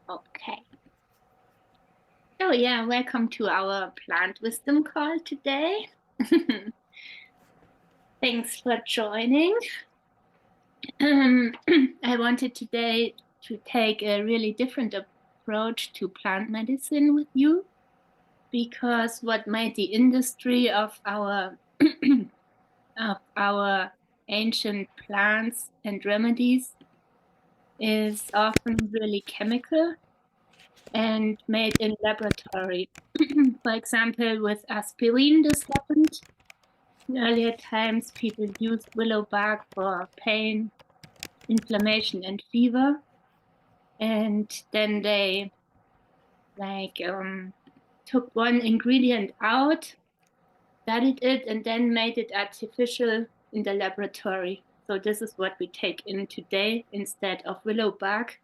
Okay. Oh yeah, welcome to our plant wisdom call today. Thanks for joining. I wanted today to take a really different approach to plant medicine with you because what made the industry of our of our ancient plants and remedies is often really chemical and made in laboratory. For example, with aspirin, this happened. In earlier times, people used willow bark for pain, inflammation, and fever. And then they took one ingredient out, studied it, and then made it artificial in the laboratory. So this is what we take in today instead of willow bark.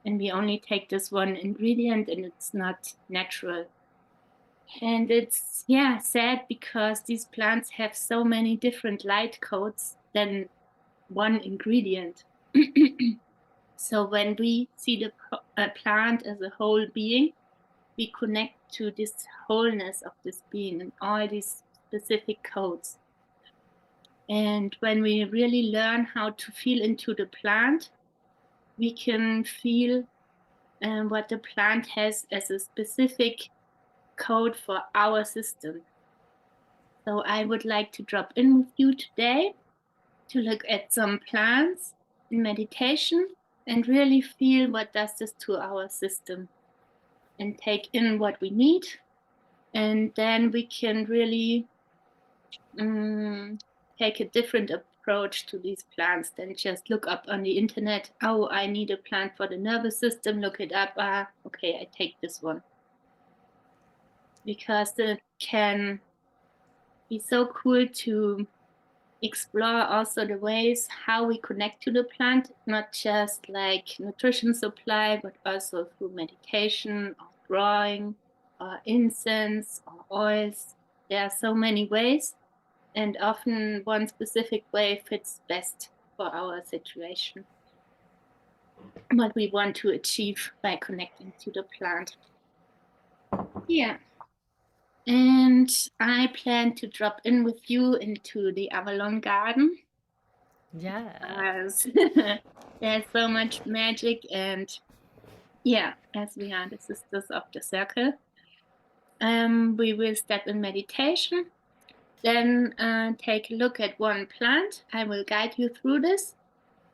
And we only take this one ingredient and it's not natural. And it's, yeah, sad because these plants have so many different light codes than one ingredient. So when we see the plant as a whole being, we connect to this wholeness of this being and all these specific codes. And when we really learn how to feel into the plant, we can feel what the plant has as a specific code for our system. So I would like to drop in with you today to look at some plants in meditation and really feel what does this to our system and take in what we need. And then we can really take a different approach to these plants than just look up on the internet. Oh, I need a plant for the nervous system. Look it up. Okay, I take this one. Because it can be so cool to explore also the ways how we connect to the plant, not just like nutrition supply, but also through meditation or drawing or incense or oils. There are so many ways, and often one specific way fits best for our situation, what we want to achieve by connecting to the plant. Yeah. And I plan to drop in with you into the Avalon Garden. Yeah. There's so much magic, and yeah, as we are the sisters of the circle, we will step in meditation, then take a look at one plant. I will guide you through this,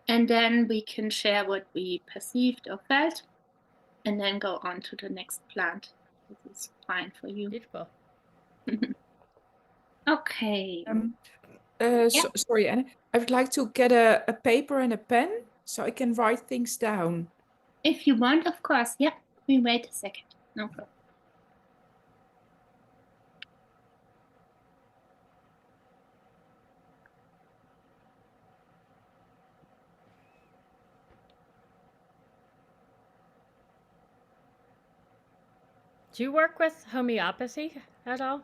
and then we can share what we perceived or felt, and then go on to the next plant. This is fine for you. Beautiful. Okay. Yeah. Sorry, Anne. I would like to get a paper and a pen so I can write things down. If you want, of course. Yeah. We wait a second. No problem. Do you work with homeopathy at all?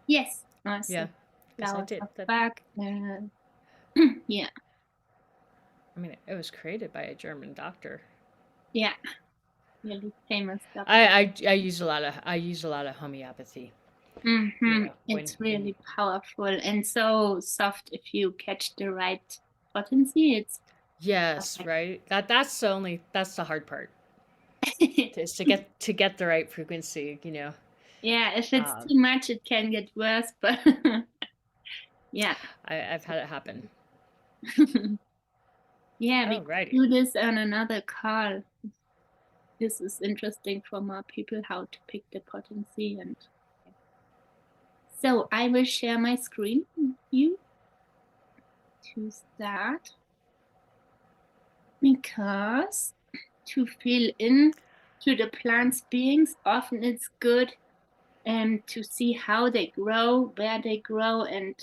Yes. Also. Yeah. Because I Flowers did. of Bach. Yeah. I mean, it was created by a German doctor. Yeah. Really famous stuff. I use a lot of homeopathy. It's really powerful and so soft if you catch the right potency. It's yes, perfect. right. That's the hard part is to get the right frequency. Yeah, if it's too much, it can get worse. But yeah, I've had it happen. Yeah, we Alrighty. do this on another call. This is interesting for more people how to pick the potency. And so I will share my screen with you to start, because to feel in to the plant's beings, often it's good to see how they grow, where they grow, and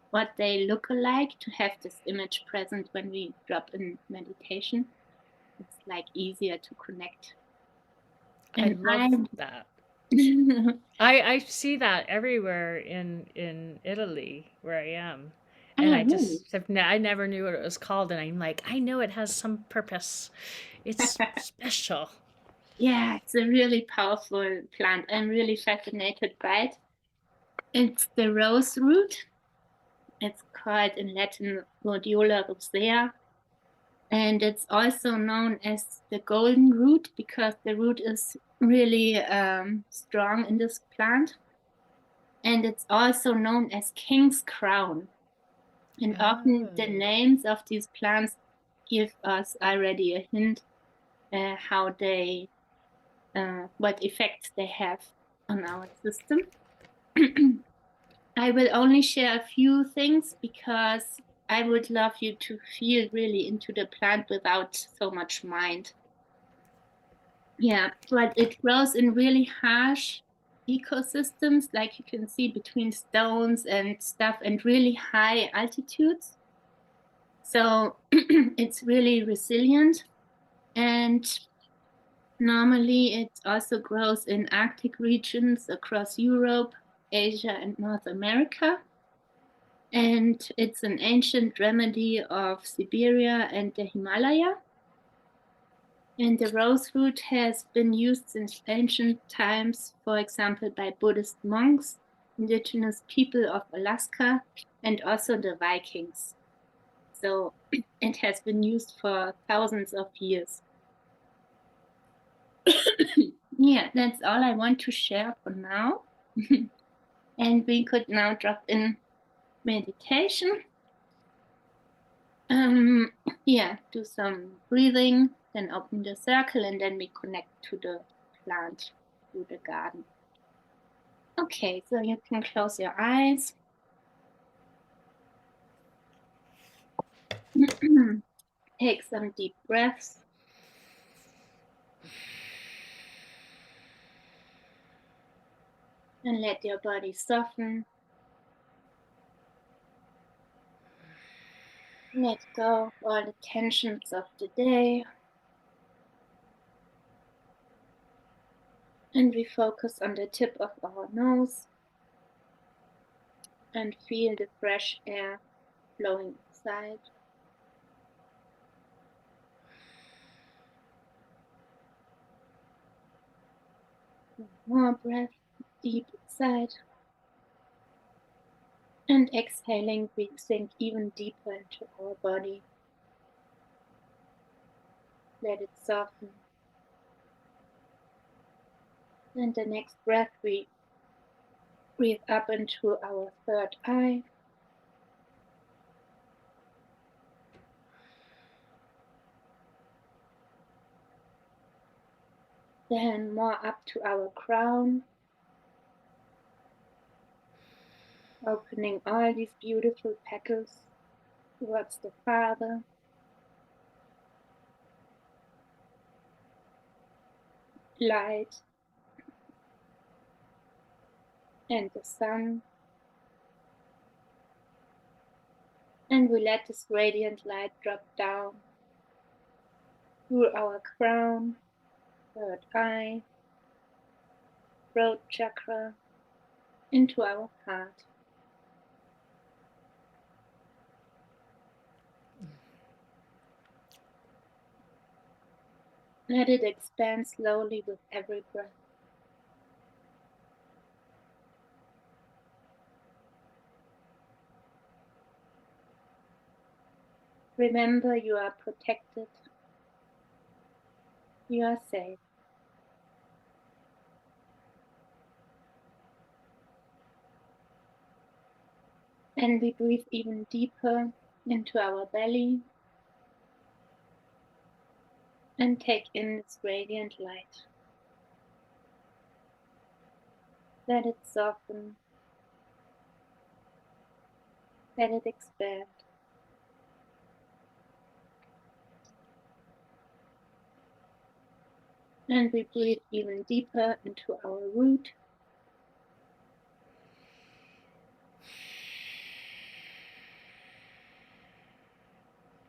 what they look like, to have this image present when we drop in meditation. It's like easier to connect. And I love that. I see that everywhere in Italy where I am. and Oh, I really? just I never knew what it was called, and I'm like, I know it has some purpose. It's special. Yeah, it's a really powerful plant. I'm really fascinated by it. It's the rose root. It's called in Latin Rhodiola rosea. And it's also known as the golden root because the root is really strong in this plant. And it's also known as king's crown. And often the names of these plants give us already a hint how they, what effects they have on our system. I will only share a few things because I would love you to feel really into the plant without so much mind. Yeah, but it grows in really harsh ecosystems, like you can see between stones and stuff, and really high altitudes. So it's really resilient. And normally it also grows in Arctic regions across Europe, Asia, and North America. And it's an ancient remedy of Siberia and the Himalaya. And the rose root has been used since ancient times, for example, by Buddhist monks, indigenous people of Alaska, and also the Vikings. So it has been used for thousands of years. Yeah, that's all I want to share for now. And we could now drop in meditation. Yeah, do some breathing, then open the circle, and then we connect to the plant, to the garden. Okay, so you can close your eyes. Take some deep breaths. And let your body soften. Let go of all the tensions of the day. And we focus on the tip of our nose and feel the fresh air flowing inside. One more breath deep inside. And exhaling, we sink even deeper into our body. Let it soften. And the next breath, we breathe up into our third eye. Then more up to our crown. Opening all these beautiful petals towards the Father. Light. And the sun. And we let this radiant light drop down through our crown, third eye, throat chakra, into our heart. Let it expand slowly with every breath. Remember, you are protected. You are safe. And we breathe even deeper into our belly and take in this radiant light. Let it soften. Let it expand. And we breathe even deeper into our root.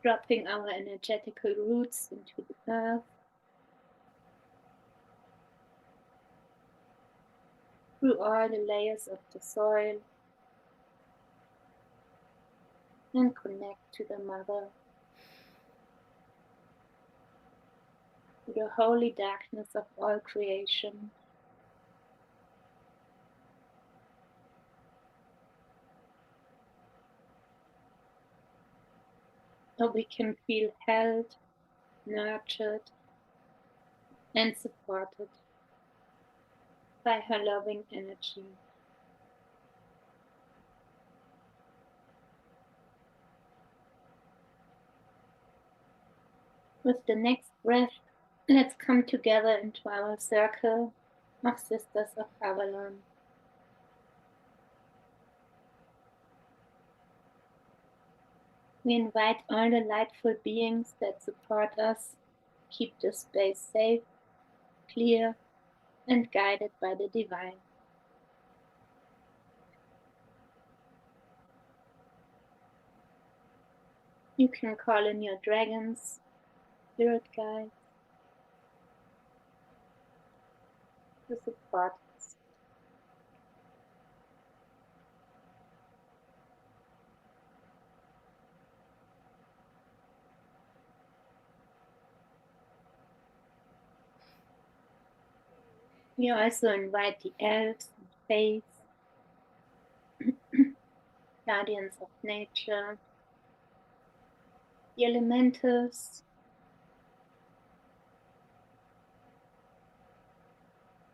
Dropping our energetical roots into the earth. Through all the layers of the soil. and connect to the Mother, to the holy darkness of all creation. So we can feel held, nurtured, and supported by her loving energy. With the next breath, let's come together into our circle of Sisters of Avalon. We invite all the lightful beings that support us, keep the space safe, clear, and guided by the divine. You can call in your dragons, spirit guides, to support us. We also invite the elves and fays, guardians of nature, the elementals.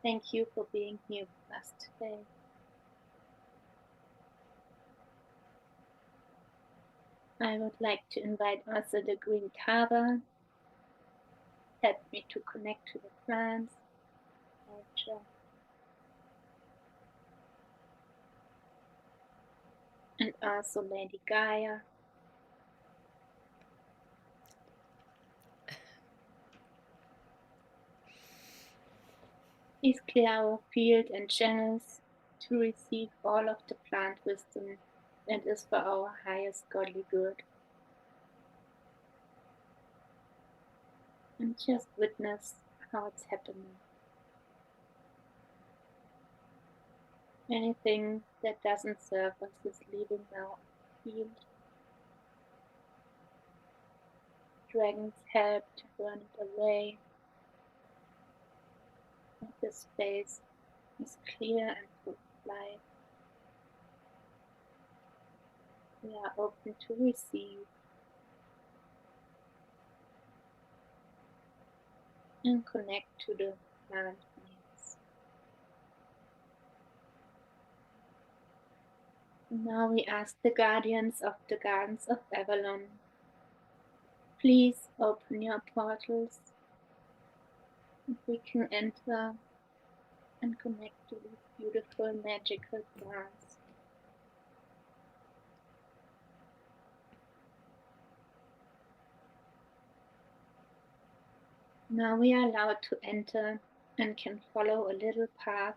Thank you for being here with us today. I would like to invite also the Green Carver. Help me to connect to the plants, nature, and also Lady Gaia. Please clear our field and channels to receive all of the plant wisdom that is for our highest godly good. And just witness how it's happening. Anything that doesn't serve us is leaving now the field. Dragons help to burn it away. And the space is clear and full of light. We are open to receive and connect to the plant beings. Now we ask the guardians of the Gardens of Avalon, please open your portals and we can enter and connect to these beautiful magical plants. Now we are allowed to enter and can follow a little path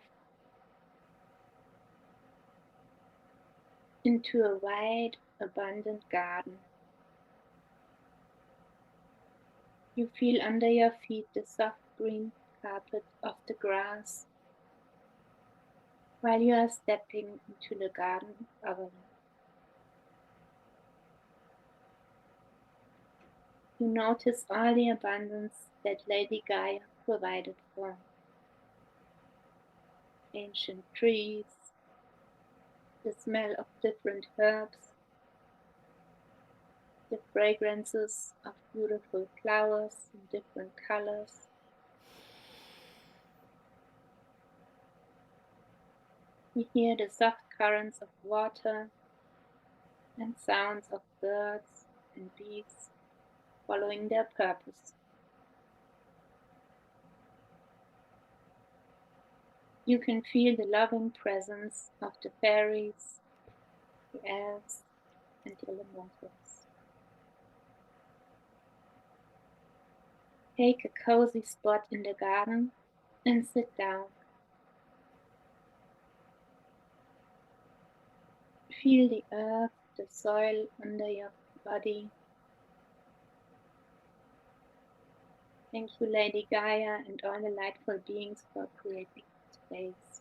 into a wide, abundant garden. You feel under your feet the soft green carpet of the grass while you are stepping into the Garden of Avalon. You notice all the abundance that Lady Gaia provided for. Ancient trees, the smell of different herbs, the fragrances of beautiful flowers in different colors. You hear the soft currents of water and sounds of birds and bees following their purpose. You can feel the loving presence of the fairies, the elves, and the elementals. Take a cozy spot in the garden and sit down. Feel the earth, the soil under your body. Thank you, Lady Gaia, and all the lightful beings for creating space.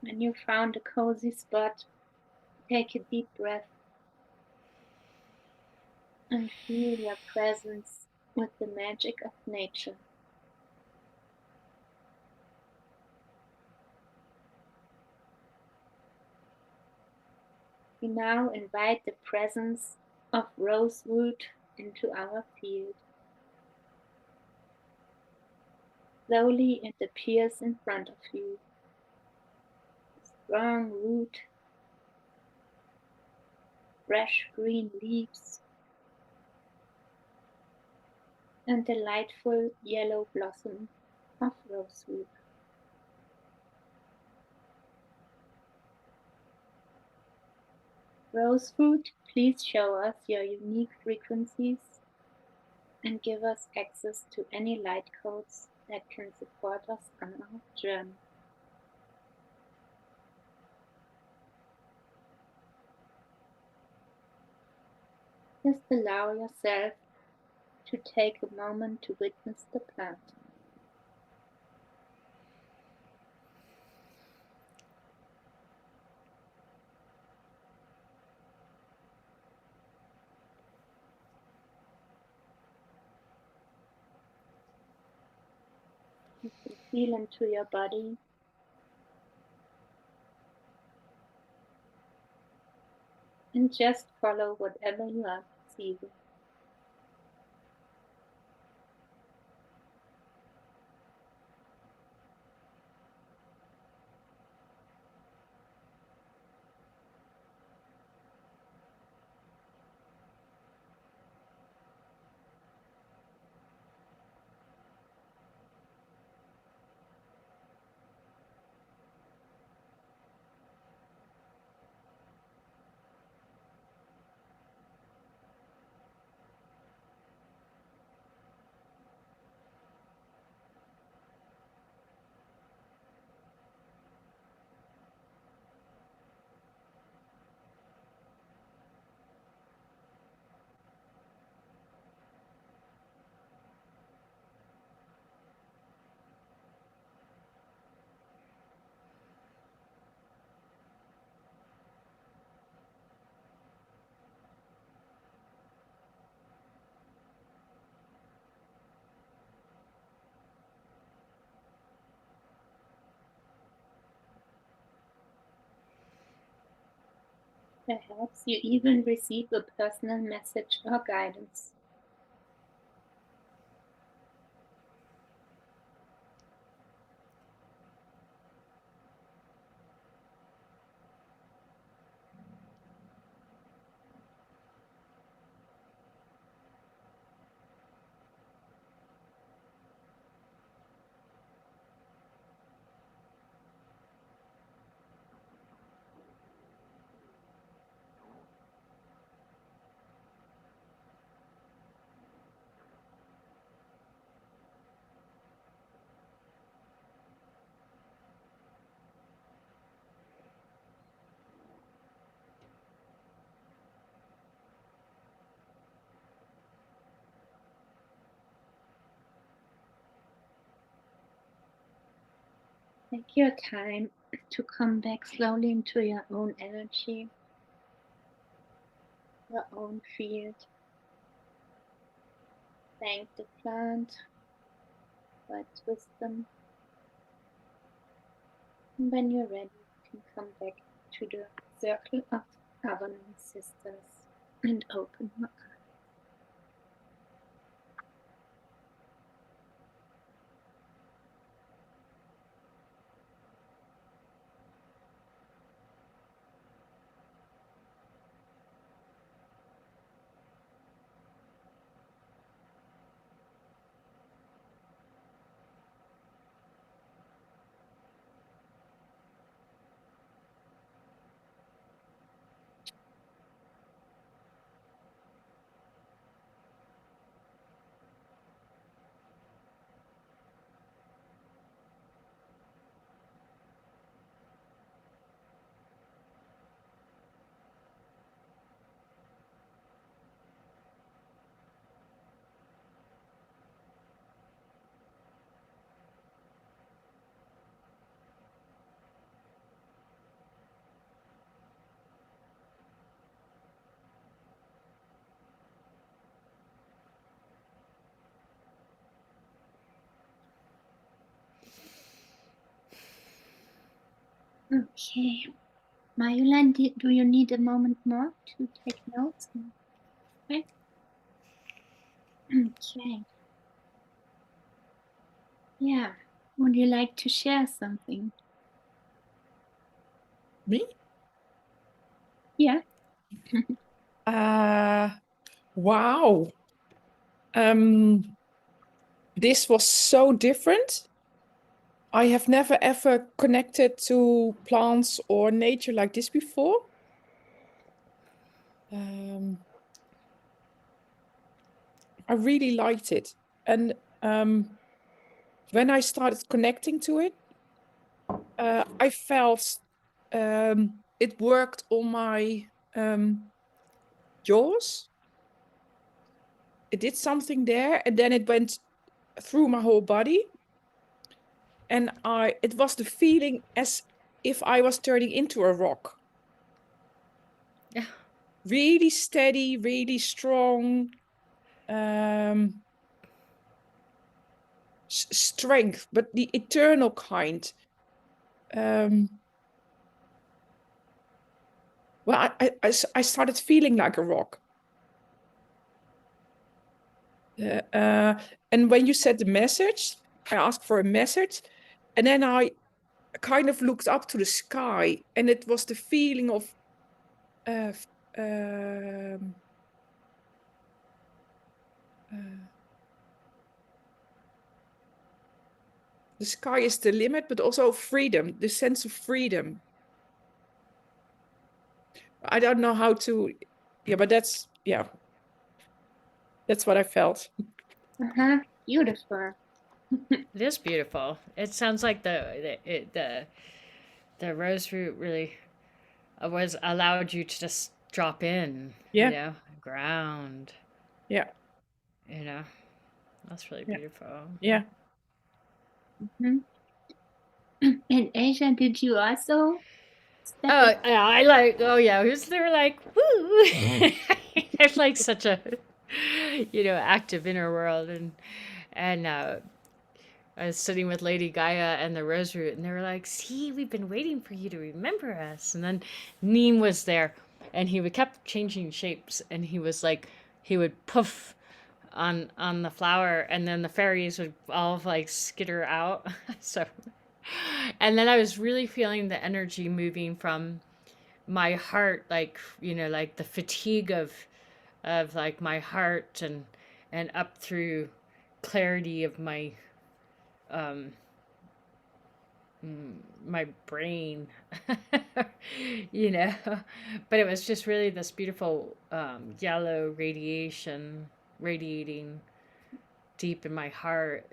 When you found a cozy spot, take a deep breath and feel your presence with the magic of nature. We now invite the presence of rosewood into our field. Slowly it appears in front of you. A strong root, fresh green leaves, and delightful yellow blossom of rosewood. Rosewood, please show us your unique frequencies and give us access to any light codes that can support us on our journey. Just allow yourself to take a moment to witness the plant. You can feel into your body. And just follow whatever you are perceiving. Perhaps you even receive a personal message or guidance. Take your time to come back slowly into your own energy, your own field. Thank the plant for its wisdom. And when you're ready, you can come back to the circle of Avalon Sisters and open your eyes. Okay. Mayulan, do you need a moment more to take notes? Okay. Okay. Yeah. Would you like to share something? Me? Yeah. Wow. This was so different. I have never ever connected to plants or nature like this before. I really liked it. And when I started connecting to it, I felt it worked on my jaws. It did something there, and then it went through my whole body. And it was the feeling as if I was turning into a rock. Yeah. Really steady, really strong. Strength, but the eternal kind. Well, I started feeling like a rock. And when you said the message, I asked for a message, and then I kind of looked up to the sky, and it was the feeling of the sky is the limit, but also freedom, the sense of freedom. I don't know how to, but that's what I felt. Beautiful. It is beautiful. It sounds like the rose root really was allowed you to just drop in. Yeah. You know, ground. Yeah. You know, that's really Yeah. beautiful. Yeah. In Asia, did you also step Oh yeah, I like. Oh yeah, they were like, woo! It's like such a, active inner world, and I was sitting with Lady Gaia and the Rose Root, and they were like, "See, we've been waiting for you to remember us." And then Neem was there, and he would kept changing shapes, and he was like, he would poof on the flower, and then the fairies would all like skitter out. So, and then I was really feeling the energy moving from my heart, like like the fatigue of like my heart and up through clarity of my my brain, you know. But it was just really this beautiful yellow radiating deep in my heart.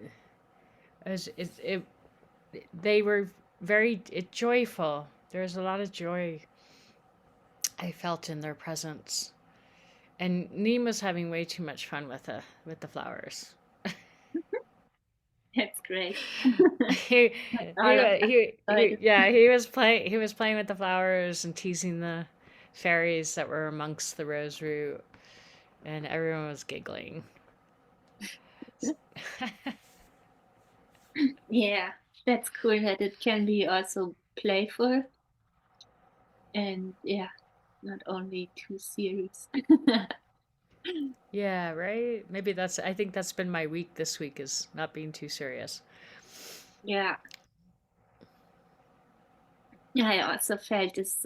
They were very joyful. There was a lot of joy I felt in their presence. And Neem was having way too much fun with the flowers. That's great. he was playing with the flowers and teasing the fairies that were amongst the rose root, and everyone was giggling. Yeah, that's cool that it can be also playful and not only too serious. Yeah, right. Maybe I think that's been my week this week, is not being too serious. Yeah. I also felt this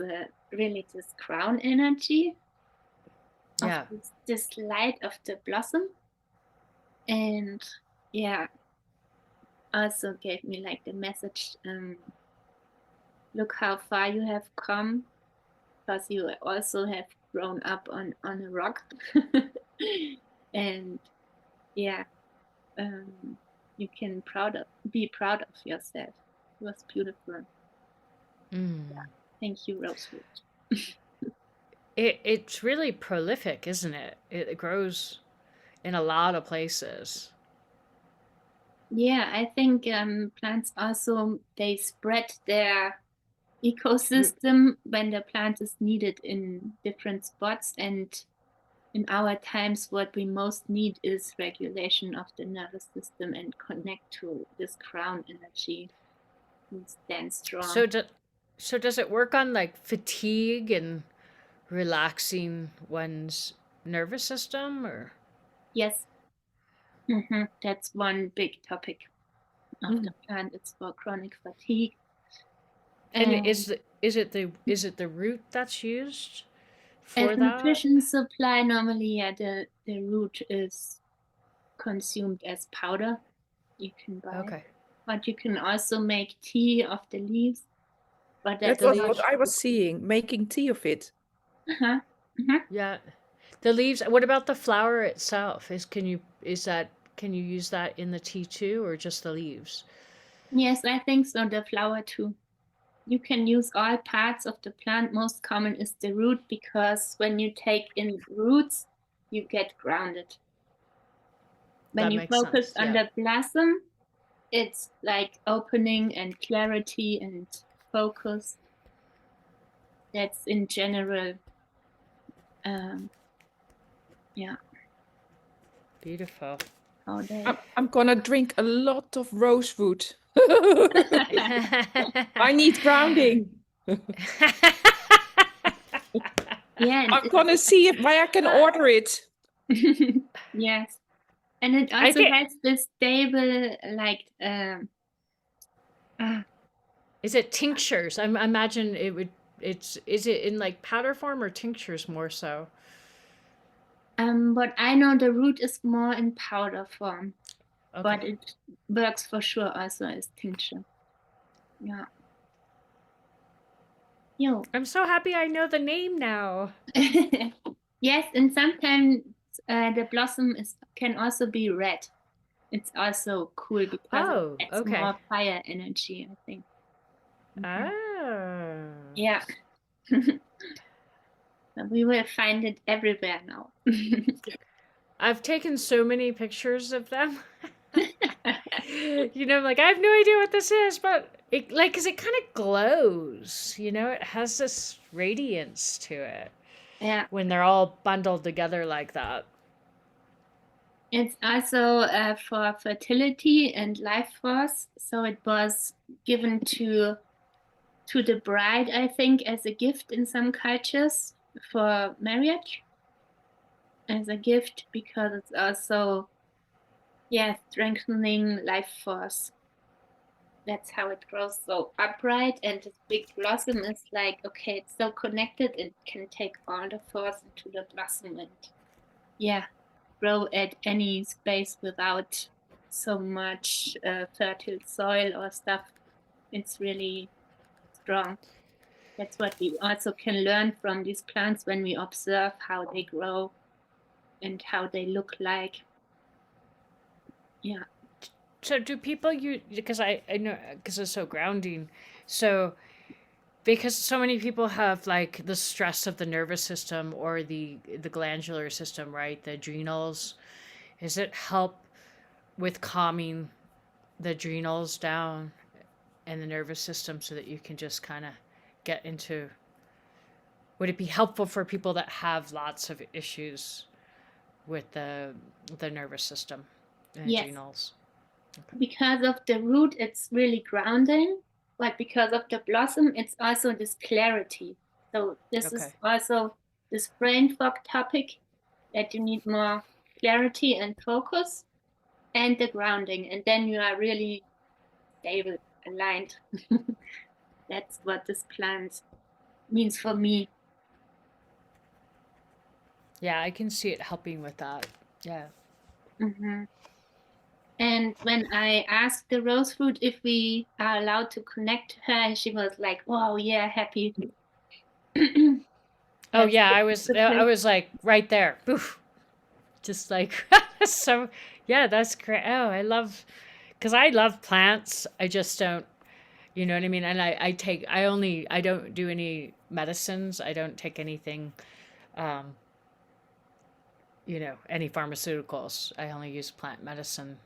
really this crown energy Yeah. of this light of the blossom, and also gave me like the message, look how far you have come, because you also have grown up on a rock. And you can be proud of yourself. It was beautiful. Yeah. Thank you, Rosewood. It's really prolific, isn't it? It grows in a lot of places. Yeah, I think plants also, they spread their ecosystem when the plant is needed in different spots, and in our times what we most need is regulation of the nervous system and connect to this crown energy and stand strong. So does it work on like fatigue and relaxing one's nervous system, or? Yes. That's one big topic of the plant. It's for chronic fatigue. And And is it the root that's used for as that? nutrition supply, normally, yeah, the root is consumed as powder. You can buy, Okay. but you can also make tea of the leaves. But That that's was not. what I was seeing, making tea of it. Yeah. The leaves. What about the flower itself? Can you use that in the tea too, or just the leaves? Yes, I think so. The flower too. You can use all parts of the plant. Most common is the root, because when you take in roots, you get grounded. When That you makes focus sense. on Yeah. the blossom, it's like opening and clarity and focus. That's in general. Yeah, Beautiful. how they. I'm gonna drink a lot of rosewood. I need grounding. Yeah, I'm gonna see if I can order it. yes, and it I also think. has this stable, like, Is it tinctures? I imagine it would. Is it in like powder form or tinctures more so? what I know, the root is more in powder form, but Okay. it works for sure also as tincture. Yeah. Yo. I'm so happy I know the name now. Yes, and sometimes the blossom can also be red. It's also cool because Oh, it's okay. more fire energy, I think. Oh. Yeah. We will find it everywhere now. I've taken so many pictures of them. Like I have no idea what this is, but it like cuz it kind of glows, it has this radiance to it. Yeah. When they're all bundled together like that. It's also for fertility and life force. So it was given to the bride, I think, as a gift in some cultures for marriage. As a gift, because it's also, strengthening life force. That's how it grows so upright, and this big blossom is like, okay, it's so connected, it can take all the force into the blossom and grow at any space without so much fertile soil or stuff. It's really strong. That's what we also can learn from these plants when we observe how they grow and how they look like. Yeah. So do people use, because I know, because it's so grounding. So because so many people have like the stress of the nervous system or the glandular system, right? The adrenals. Does it help with calming the adrenals down and the nervous system so that you can just kind of get into, would it be helpful for people that have lots of issues with the nervous system and Yes. adrenals? Okay. Because of the root, it's really grounding, but because of the blossom, it's also this clarity. So this is also this brain fog topic, that you need more clarity and focus, and the grounding, and then you are really stable, aligned. That's what this plant means for me. Yeah, I can see it helping with that. Yeah. And when I asked the rosewood if we are allowed to connect to her, she was like, "Wow, yeah, happy." Oh yeah, I was like right there. Boof. Just like so yeah, that's great. Oh, because I love plants. I just don't, you know what I mean? And I don't do any medicines. I don't take anything, any pharmaceuticals. I only use plant medicine.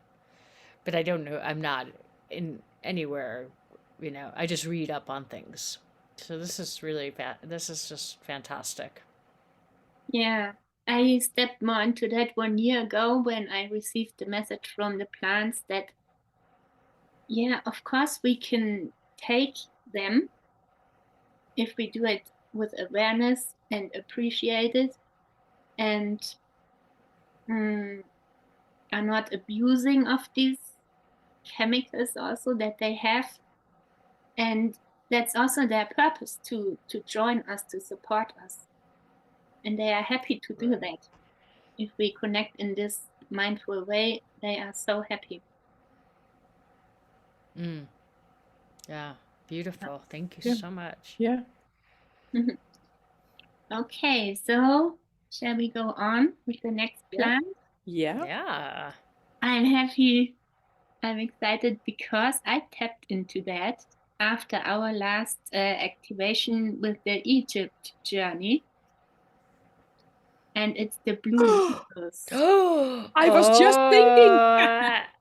But I don't know, I'm not in anywhere, I just read up on things. So this is this is just fantastic. Yeah, I stepped more into that 1 year ago when I received the message from the plants that, of course we can take them, if we do it with awareness and appreciate it, and are not abusing of these chemicals also that they have. And that's also their purpose, to join us, to support us. And they are happy to do that. If we connect in this mindful way, they are so happy. Yeah, beautiful. Thank you Yeah. so much. Yeah. Okay, so shall we go on with the next Yeah. plant? Yeah. Yeah. I'm happy. I'm excited because I tapped into that after our last activation with the Egypt journey. And it's the blue lotus. I was just thinking.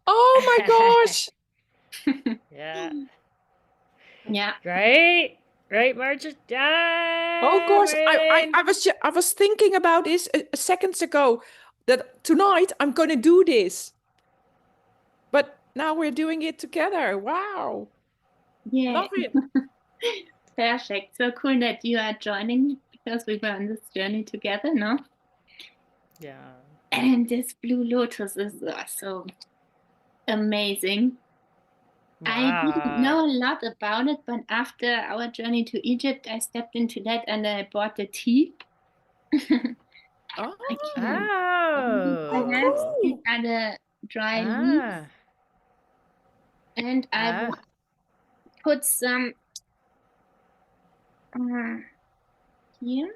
Oh my gosh. Yeah. Yeah. Right, Margaret? Yeah. Oh gosh, Marilyn. I was thinking about this seconds ago, that tonight I'm gonna do this. But now we're doing it together. Wow. Yeah. Love it. Perfect. So cool that you are joining, because we were on this journey together, no? Yeah. And this blue lotus is so amazing. I didn't know a lot about it, but after our journey to Egypt, I stepped into that and I bought the tea. Oh, Perhaps cool. these are the dry leaves. And I put some here.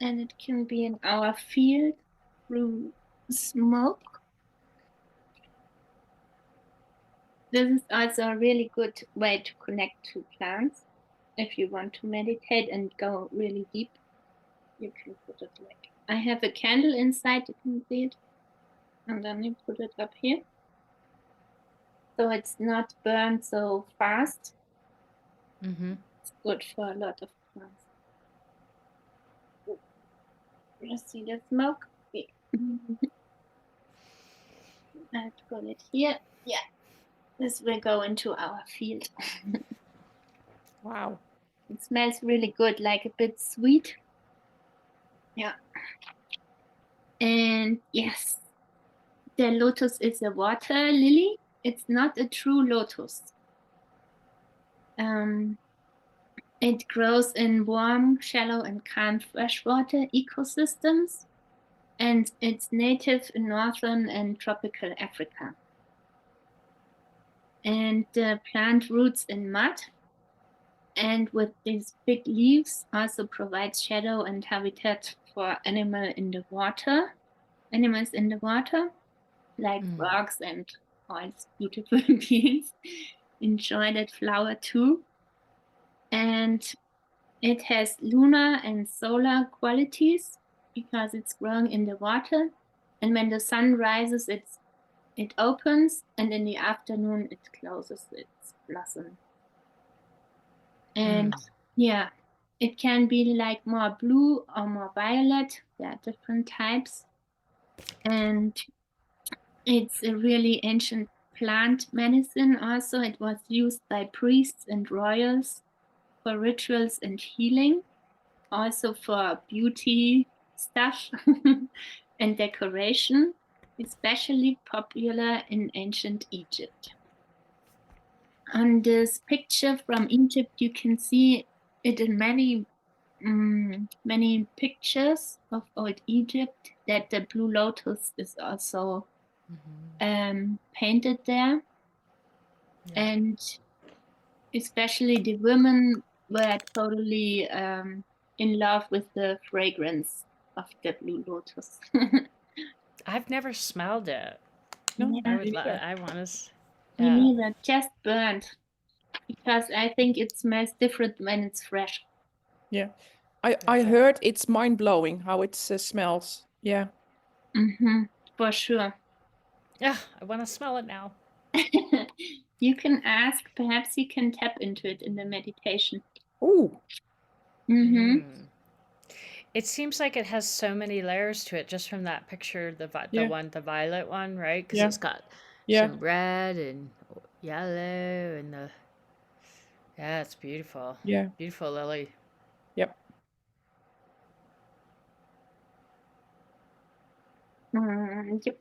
And it can be in our field through smoke. This is also a really good way to connect to plants. If you want to meditate and go really deep, you can put it like, I have a candle inside, you can see it. And then you put it up here. So it's not burned so fast. It's good for a lot of plants. You see the smoke? Yeah. I'll put it here. Yeah. This will go into our field. Wow. It smells really good, like a bit sweet. Yeah. And yes, the lotus is a water lily. It's not a true lotus. It grows in warm, shallow, and calm freshwater ecosystems, and it's native in northern and tropical Africa. And the plant roots in mud, and with these big leaves also provides shadow and habitat for animals in the water, like frogs and all these beautiful beings enjoy that flower too. And it has lunar and solar qualities because it's growing in the water. And when the sun rises, it opens, and in the afternoon it closes its blossom. And yeah, it can be like more blue or more violet. There are different types. And it's a really ancient plant medicine also. It was used by priests and royals for rituals and healing, also for beauty stuff and decoration, especially popular in ancient Egypt. On this picture from Egypt, you can see it in many pictures of old Egypt, that the blue lotus is also painted there. And especially the women were totally in love with the fragrance of the blue lotus. I've never smelled it. No, I want to. Me neither, just burnt, because I think it smells different when it's fresh. Yeah. I heard it's mind-blowing how it smells. Yeah. For sure. Yeah, I want to smell it now. You can ask, perhaps you can tap into it in the meditation. Ooh. It seems like it has so many layers to it just from that picture, the violet one, right? Because it's got some red and yellow and the Yeah, it's beautiful. Yeah. Beautiful, Lily. Yep. Yep.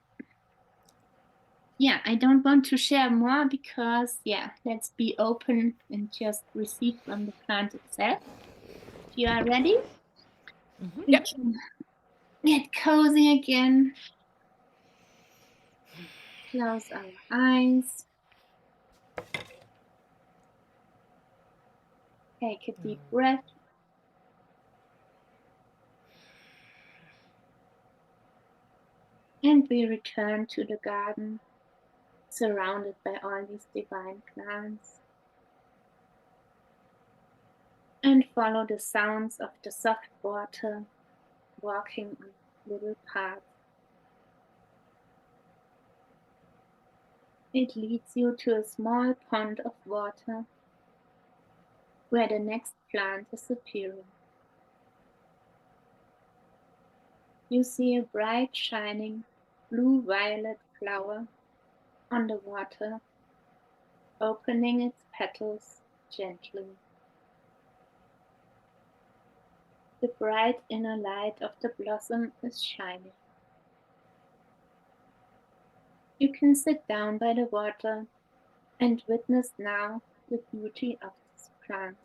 Yeah, I don't want to share more because, yeah, let's be open and just receive from the plant itself. If you are ready, we Yep. can get cozy again. Close our eyes. Take a deep breath. And we return to the garden, surrounded by all these divine plants. And follow the sounds of the soft water walking on little paths. It leads you to a small pond of water where the next plant is appearing. You see a bright shining blue-violet flower on the water, opening its petals gently. The bright inner light of the blossom is shining. You can sit down by the water and witness now the beauty of this plant.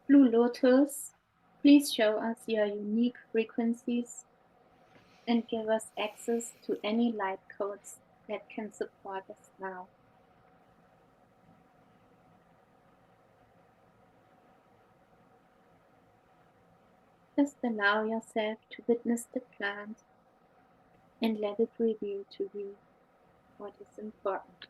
Blue Lotus, please show us your unique frequencies and give us access to any light codes that can support us now. Just allow yourself to witness the plant and let it reveal to you what is important.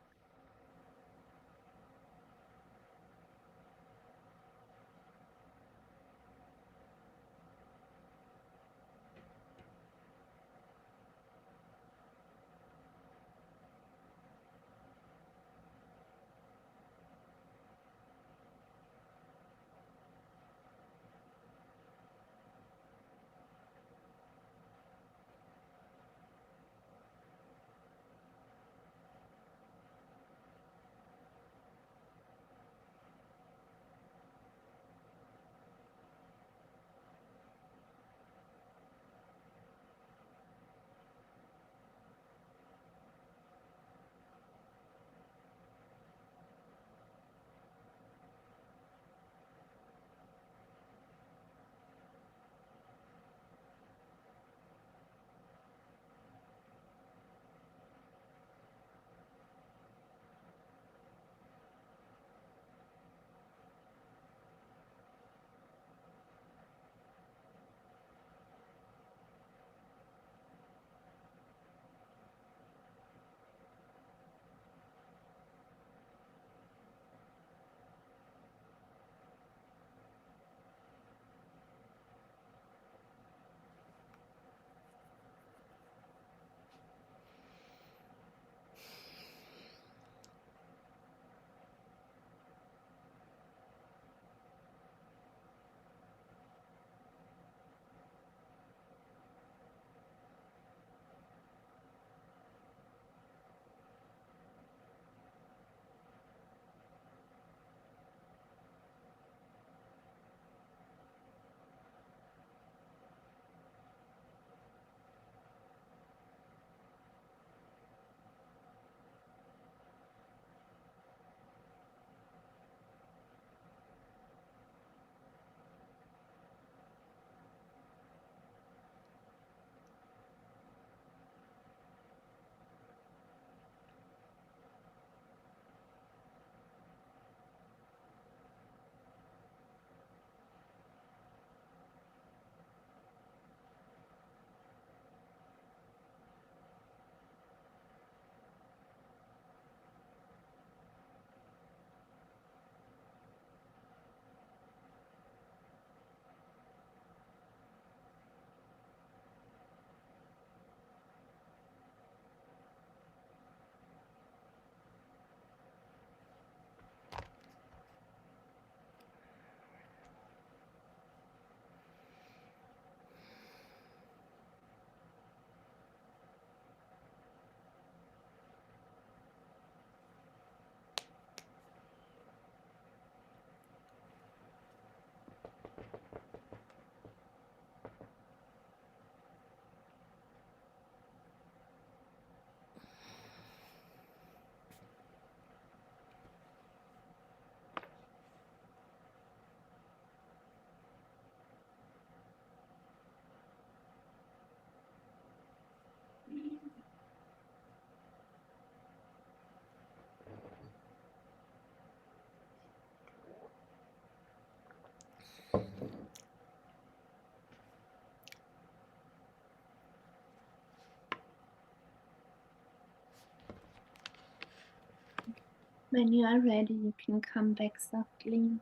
When you are ready, you can come back softly.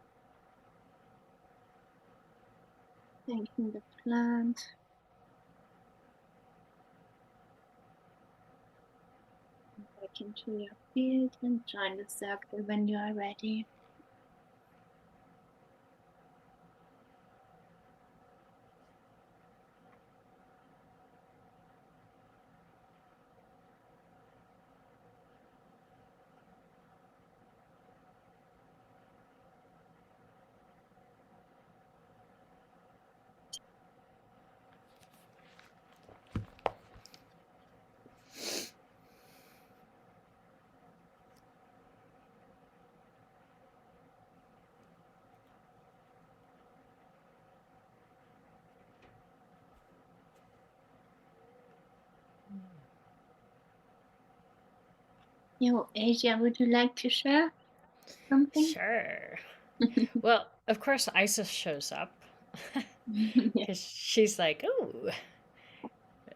Thanking the plant. Back into your field and join the circle when you are ready. Yo, Asia, would you like to share something? Sure. Well, of course, Isis shows up because she's like, "Ooh,"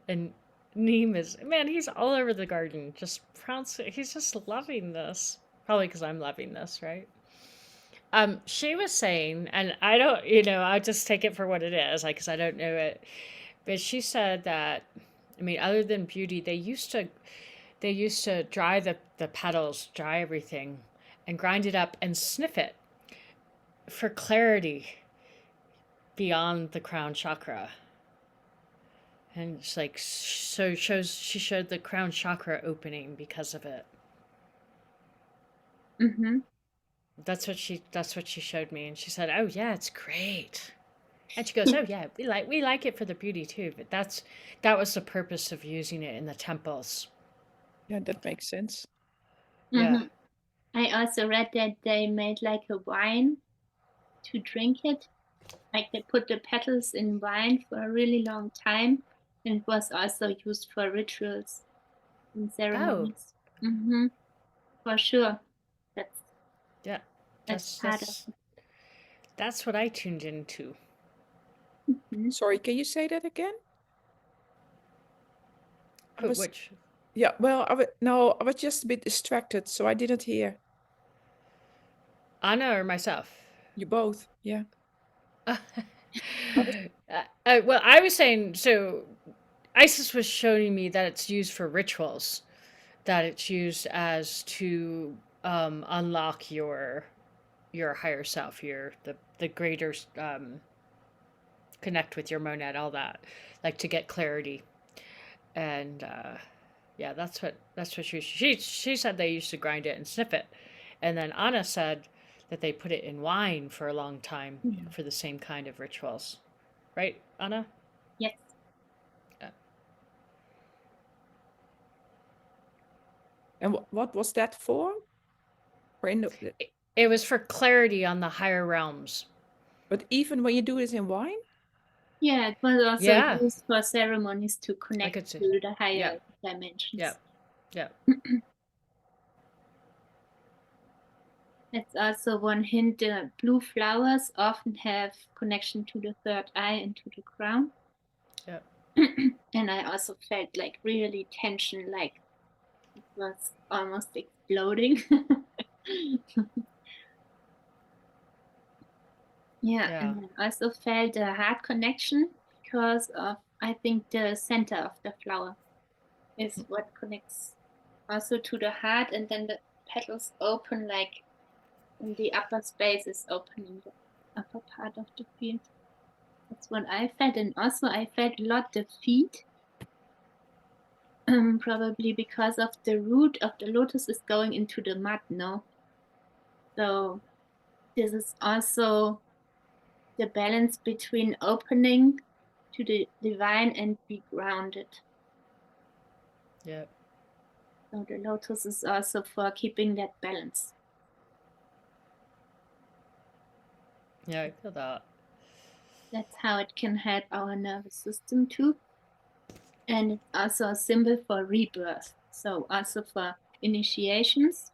and Neem is, man, he's all over the garden, just prancing. He's just loving this. Probably because I'm loving this, right? She was saying, and I don't, I'll just take it for what it is, like, because I don't know it. But she said that, I mean, other than beauty, they used to dry the petals, dry everything, and grind it up and sniff it for clarity beyond the crown chakra. And it's like, so she showed the crown chakra opening because of it. Mm-hmm. That's what she showed me, and she said, "Oh yeah, it's great." And she goes, "Oh yeah, we like it for the beauty too, but that was the purpose of using it in the temples." Yeah, that makes sense. Yeah. Mm-hmm. I also read that they made like a wine to drink it. Like they put the petals in wine for a really long time, and it was also used for rituals and ceremonies. Mm-hmm. For sure. That's Yeah. that's That's part of that's it. that's what I tuned into. Mm-hmm. Sorry, can you say that again? I was, Which yeah, well, no, I was just a bit distracted, so I didn't hear. Anna or myself? You both, yeah. uh, I was, well, I was saying, so Isis was showing me that it's used for rituals, that it's used as to unlock your higher self, the greater connect with your monad, all that, like to get clarity. And yeah, that's what she said they used to grind it and sniff it, and then Anna said that they put it in wine for a long time yeah. for the same kind of rituals, right, Anna? Yes. And what was that for? For in It was for clarity on the higher realms. but even when you do this in wine? Yeah, it was also Yeah, used for ceremonies to I connect could see. to the higher Yeah, yeah, dimensions. yeah. It's also one hint, blue flowers often have connection to the third eye and to the crown. Yeah. And I also felt like really tension, like it was almost exploding. Yeah, Yeah. and I also felt a heart connection because of, I think, the center of the flower is what connects also to the heart, and then the petals open like in the upper space is open in the upper part of the field. That's what I felt, and also I felt a lot the feet. Probably because of the root of the lotus is going into the mud, no? So this is also the balance between opening to the divine and be grounded. Yeah. So the lotus is also for keeping that balance. Yeah, I feel that. That's how it can help our nervous system too. And it's also a symbol for rebirth. So also for initiations,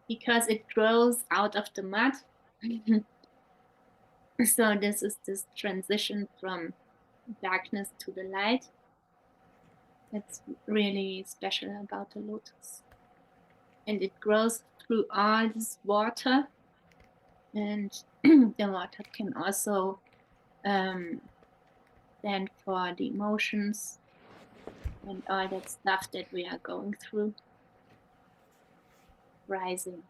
because it grows out of the mud. So this is this transition from darkness to the light. That's really special about the lotus. And it grows through all this water, and the water can also stand for the emotions and all that stuff that we are going through, rising.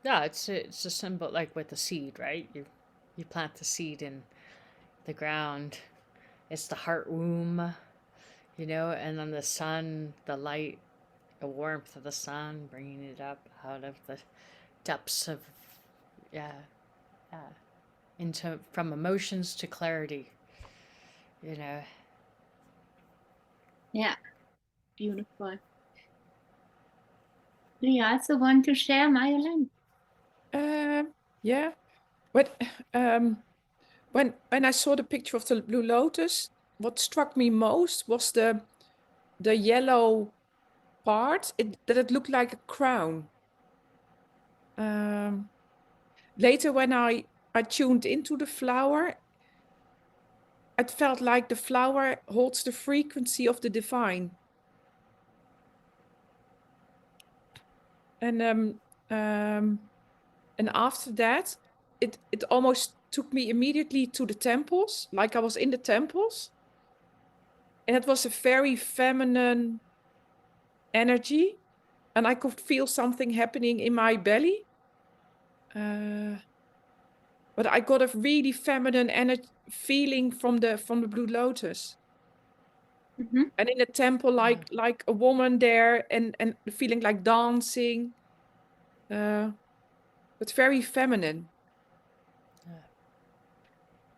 Yeah, it's a symbol like with the seed, right? You plant the seed in the ground. It's the heart womb, and then the sun, the light, the warmth of the sun, bringing it up out of the depths of, yeah, yeah, into from emotions to clarity, you know. Yeah, beautiful. Do you also want to share, Marjolaine? Yeah. But when I saw the picture of the Blue Lotus, what struck me most was the yellow part. That it looked like a crown. Later, when I tuned into the flower, it felt like the flower holds the frequency of the divine. And after that, it almost took me immediately to the temples, like I was in the temples. And it was a very feminine energy, and I could feel something happening in my belly. But I got a really feminine feeling from the Blue Lotus. Mm-hmm. And in the temple, like a woman there, and feeling like dancing, but very feminine.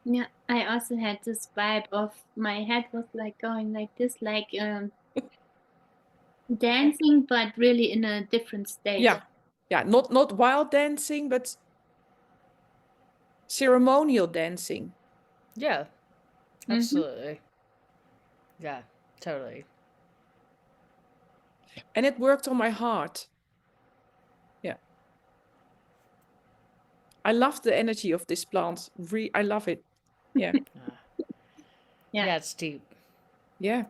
Yeah, I also had this vibe of my head was like going like this, like dancing, but really in a different state. Yeah, not wild dancing, but ceremonial dancing. Yeah, absolutely. Yeah, totally. And it worked on my heart. Yeah. I love the energy of this plant. I love it. Yeah. Yeah, it's deep. Yeah.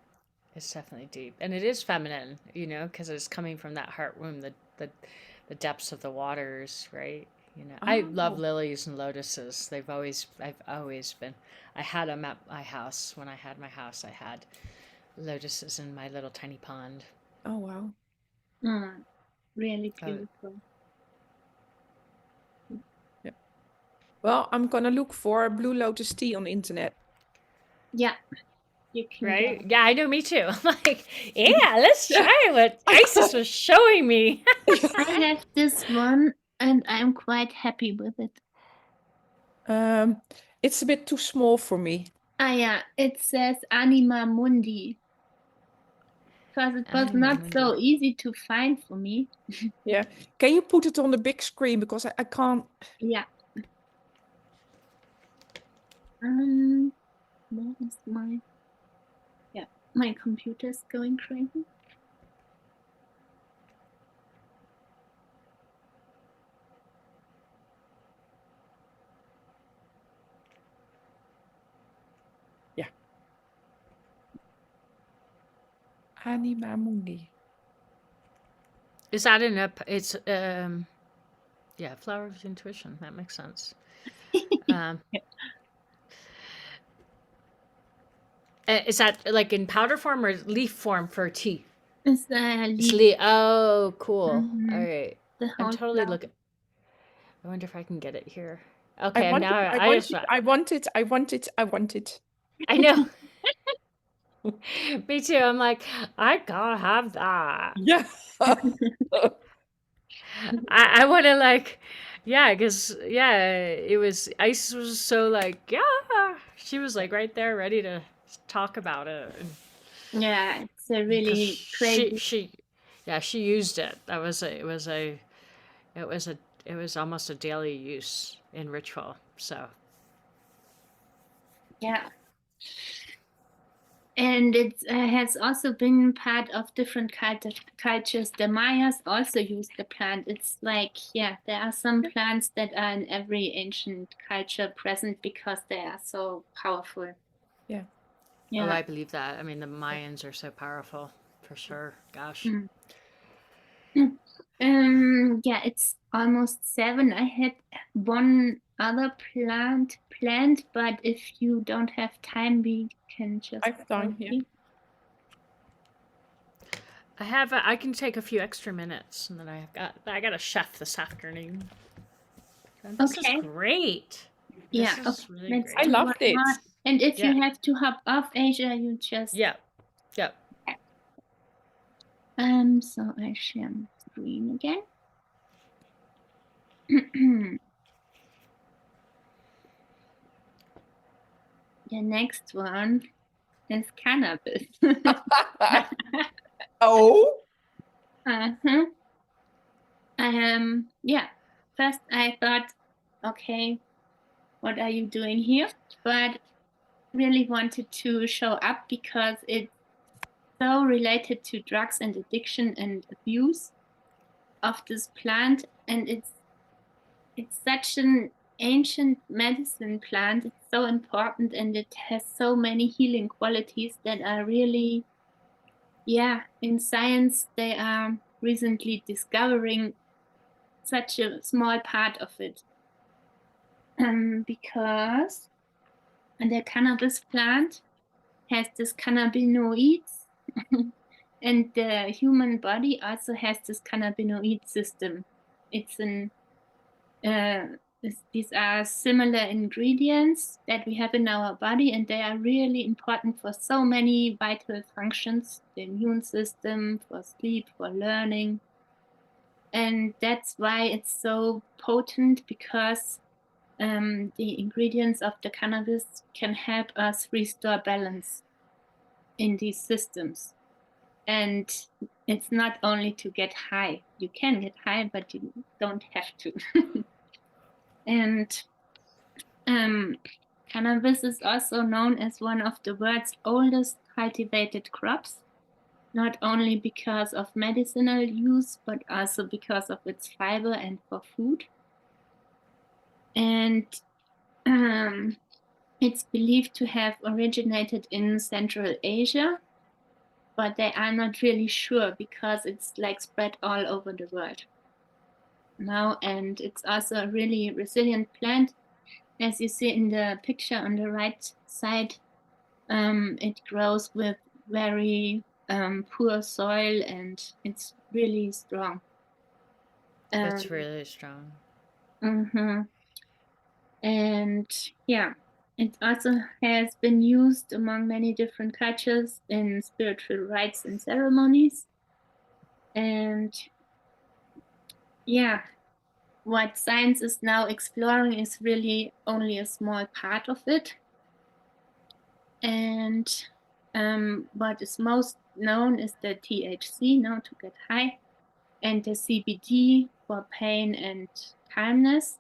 It's definitely deep, and it is feminine, because it's coming from that heart womb, the depths of the waters, right? I love lilies and lotuses. I've always been. I had them at my house. When I had my house, I had lotuses in my little tiny pond. Oh wow. Really beautiful. Yeah. Well, I'm gonna look for Blue Lotus tea on the internet. Yeah. You can Right? go. Yeah, I know, me too. I'm like, yeah, let's try what Isis was showing me. I have this one and I'm quite happy with it. It's a bit too small for me. Yeah, it says Anima Mundi. Because it was Anima not Mundi. so easy to find for me. Yeah. Can you put it on the big screen, because I can't. Yeah. Where is my... Yeah, my computer's going crazy. Yeah. Anima Mundi. Is that in a? It's yeah, Flower of Intuition. That makes sense. Is that like in powder form or leaf form for tea? It's leaf. Oh, cool. Mhm. All right. the I'm whole totally flower. looking. I wonder if I can get it here. Okay, I want it. I know. Me too. I'm like, I gotta have that. Yeah. I want to like, yeah, because it was Isis was so like, yeah, she was like right there, ready to talk about it. Yeah, it's a really crazy. She used it. It was almost a daily use in ritual. So Yeah. And it has also been part of different cultures. The Mayas also use the plant. It's like, yeah, there are some plants that are in every ancient culture present because they are so powerful. Yeah. Oh, Yeah. I believe that. I mean, the Mayans are so powerful, for sure. Gosh. Mm. Yeah, it's almost 7. I had one other planned, but if you don't have time, we can just I've done, yeah. proceed. I can take a few extra minutes, and then I got a chef this afternoon. And this is Okay. great. Yeah. This Okay. is really Let's I great. do one loved it. more. And if Yeah. you have to hop off, Asia, you just Yeah. Yeah. So I share my screen again. The next one is cannabis. Oh, Uh-huh. Yeah. First I thought, okay, what are you doing here? But really wanted to show up because it's so related to drugs and addiction and abuse of this plant, and it's such an ancient medicine plant. It's so important, and it has so many healing qualities that are really, yeah, in science they are recently discovering such a small part of it. Because the cannabis plant has this cannabinoids, and the human body also has this cannabinoid system. It's an these are similar ingredients that we have in our body, and they are really important for so many vital functions: the immune system, for sleep, for learning. And that's why it's so potent, because the ingredients of the cannabis can help us restore balance in these systems. And it's not only to get high. You can get high, but you don't have to. And cannabis is also known as one of the world's oldest cultivated crops, not only because of medicinal use, but also because of its fiber and for food. And it's believed to have originated in Central Asia, but they are not really sure because it's like spread all over the world now. And it's also a really resilient plant. As you see in the picture on the right side, it grows with very poor soil, and it's really strong. That's really strong. Mhm. And yeah, it also has been used among many different cultures in spiritual rites and ceremonies. And yeah, what science is now exploring is really only a small part of it. And what is most known is the THC, now to get high, and the CBD for pain and calmness.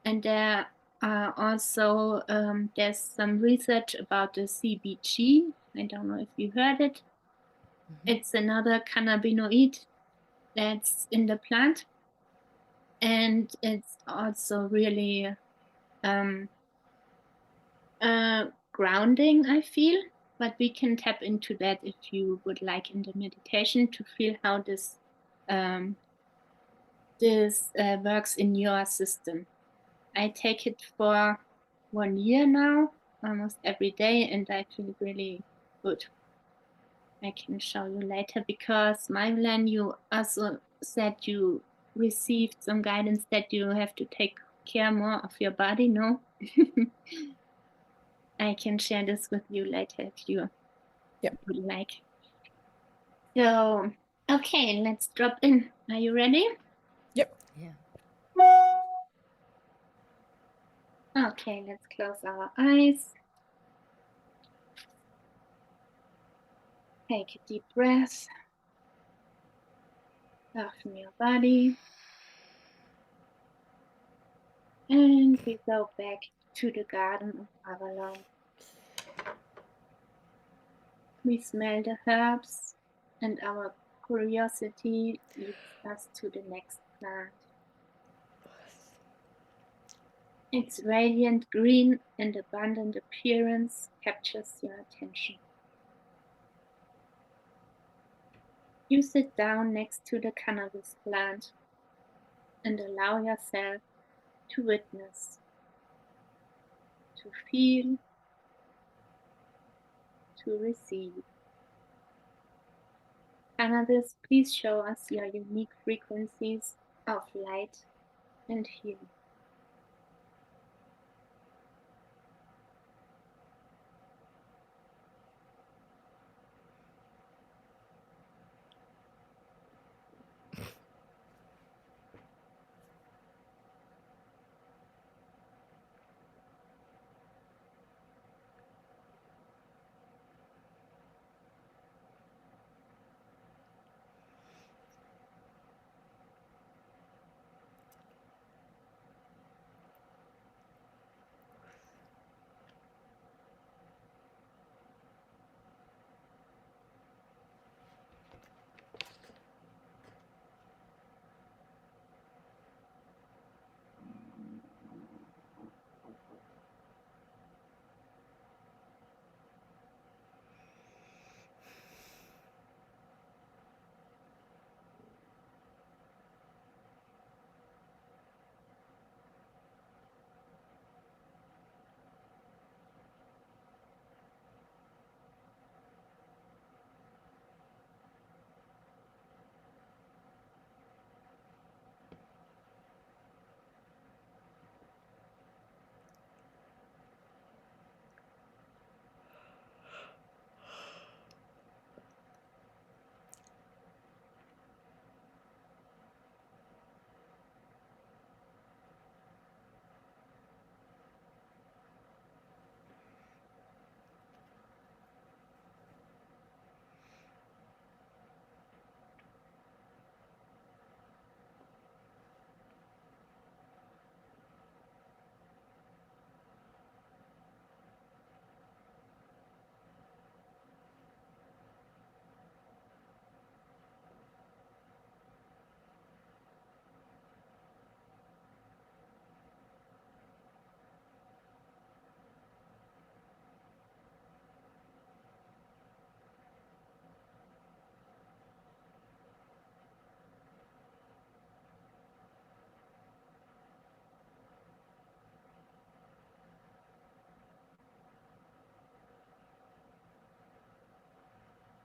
And there are also there's some research about the CBG. I don't know if you heard it. It's another cannabinoid that's in the plant, and it's also really grounding, I feel. But we can tap into that if you would like in the meditation to feel how this works in your system. I take it for 1 year now, almost every day, and I feel really good. I can show you later, because Mylan, you also said you received some guidance that you have to take care more of your body, no? I can share this with you later if you would like. So, okay, let's drop in. Are you ready? Yep. Yeah. Okay, let's close our eyes. Take a deep breath. Soften your body. And we go back to the Garden of Avalon. We smell the herbs, and our curiosity leads us to the next plant. Its radiant green and abundant appearance captures your attention. You sit down next to the cannabis plant and allow yourself to witness, to feel, to receive. Cannabis, please show us your unique frequencies of light and healing.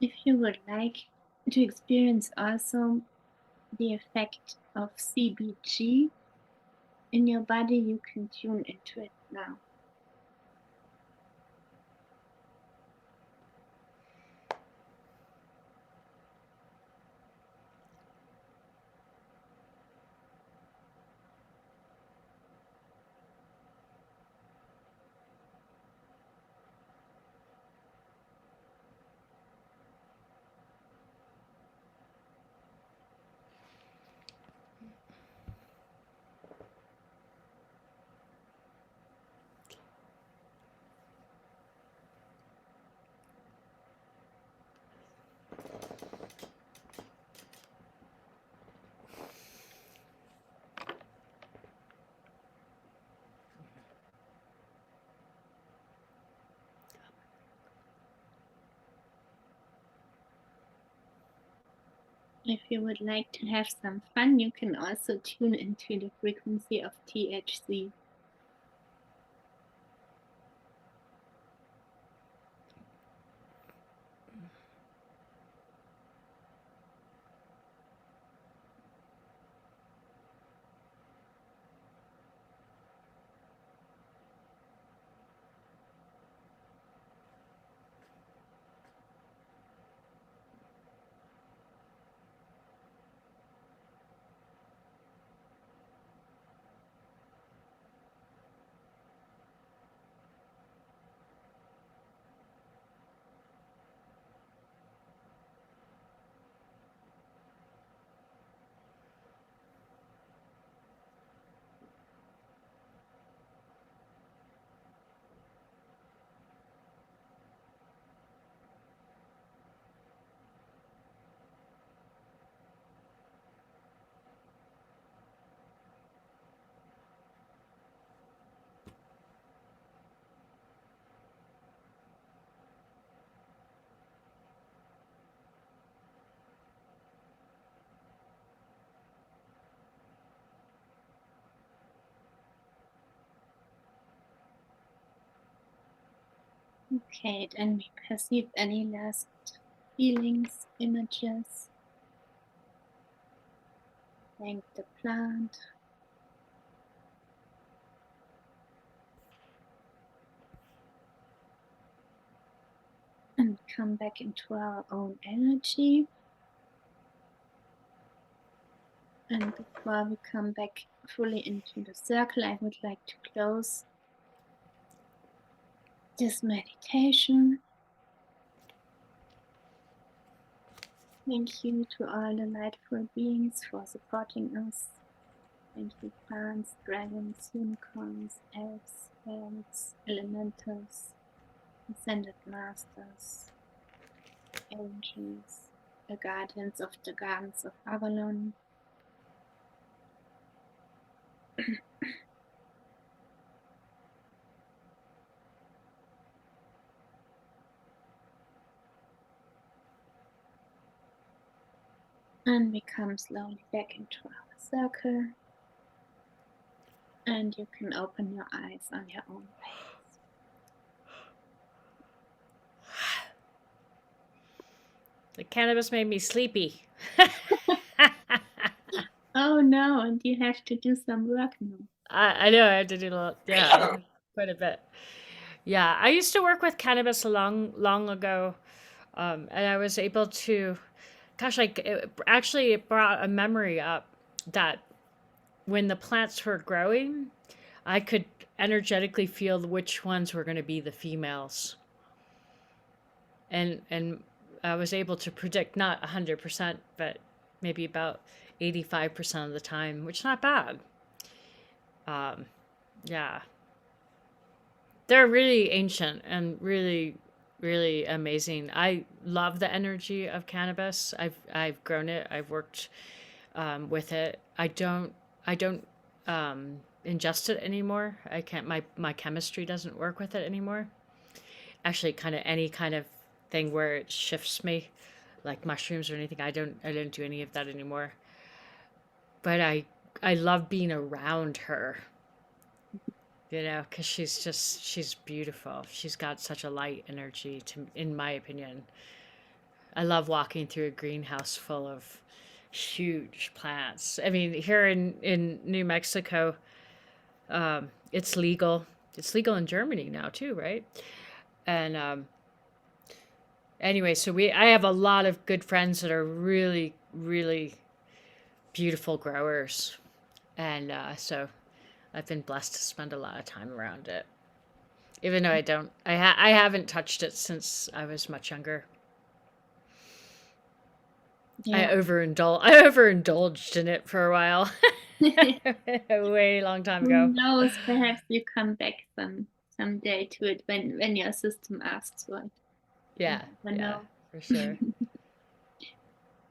If you would like to experience also the effect of CBG in your body, you can tune into it now. If you would like to have some fun, you can also tune into the frequency of THC. Okay, then we perceive any last feelings, images. Thank the plant. And come back into our own energy. And before we come back fully into the circle, I would like to close this meditation. Thank you to all the lightful beings for supporting us. Thank you, plants, dragons, unicorns, elves, fairies, elementals, ascended masters, angels, the guardians of the gardens of Avalon. And we come slowly back into our circle. And you can open your eyes on your own pace. The cannabis made me sleepy. Oh no, and you have to do some work now. I know I have to do a lot. Yeah, quite a bit. Yeah, I used to work with cannabis a long ago, and I was able to, gosh, like it brought a memory up that when the plants were growing, I could energetically feel which ones were going to be the females, and I was able to predict not 100%, but maybe about 85% of the time, which is not bad. Yeah. They're really ancient and really, really amazing. I love the energy of cannabis. I've grown it. I've worked with it. I don't ingest it anymore. I can't. My chemistry doesn't work with it anymore. Actually, kind of any kind of thing where it shifts me, like mushrooms or anything. I don't do any of that anymore. But I love being around her. Because she's beautiful. She's got such a light energy, in my opinion. I love walking through a greenhouse full of huge plants. I mean, here in New Mexico, it's legal. It's legal in Germany now too, right? And anyway, I have a lot of good friends that are really, really beautiful growers, and so I've been blessed to spend a lot of time around it. Even though I haven't touched it since I was much younger. Yeah. I overindulged in it for a while. A way long time Who ago. knows? Perhaps you come back someday to it when your system asks for it. Yeah, I yeah, know. for sure.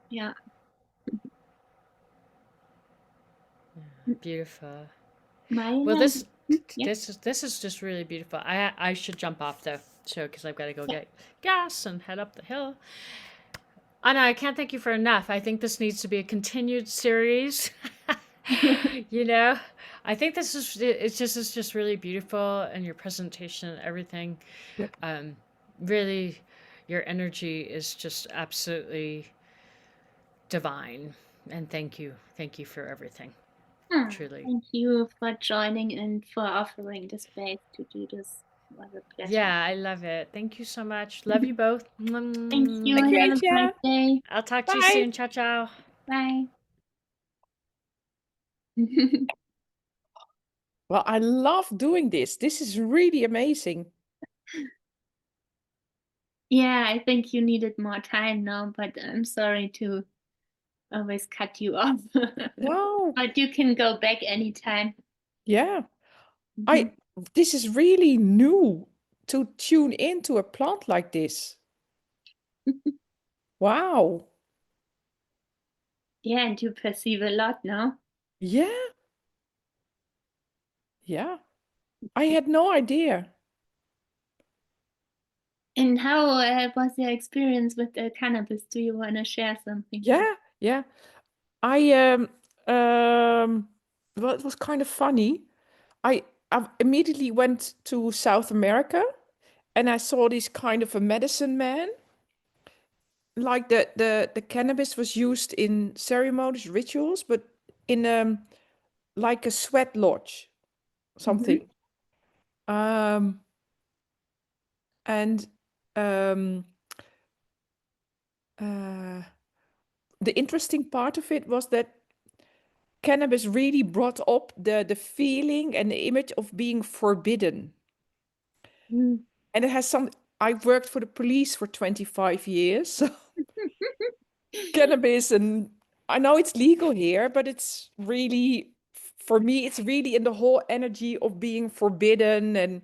Yeah. Beautiful. Maya. Well, Yeah. this is just really beautiful. I should jump off though, so because I've got to go get gas and head up the hill. Anna, I can't thank you for enough. I think this needs to be a continued series. You know, I think it's just really beautiful, and your presentation and everything. Yeah. Really, your energy is just absolutely divine, and thank you for everything. Truly. Thank you for joining and for offering the space to do this. It was a pleasure. Yeah, I love it. Thank you so much. Love you both. Thank you. Thank you, Have a Asia. great day. I'll talk to you Bye. soon. Ciao, ciao. Bye. Well, I love doing this. This is really amazing. Yeah, I think you needed more time now, but I'm sorry to always cut you off. No. But you can go back anytime. Yeah. This is really new to tune into a plant like this. Wow. Yeah, and you perceive a lot now. Yeah. Yeah. I had no idea. And how was your experience with cannabis? Do you want to share something? Yeah. Yeah. I well, it was kind of funny. I immediately went to South America, and I saw this kind of a medicine man. Like the cannabis was used in ceremonies, rituals, but in like a sweat lodge, something. And the interesting part of it was that cannabis really brought up the feeling and the image of being forbidden. Mm. And it has some. I've worked for the police for 25 years, so cannabis, and I know it's legal here, but it's really, for me, it's really in the whole energy of being forbidden.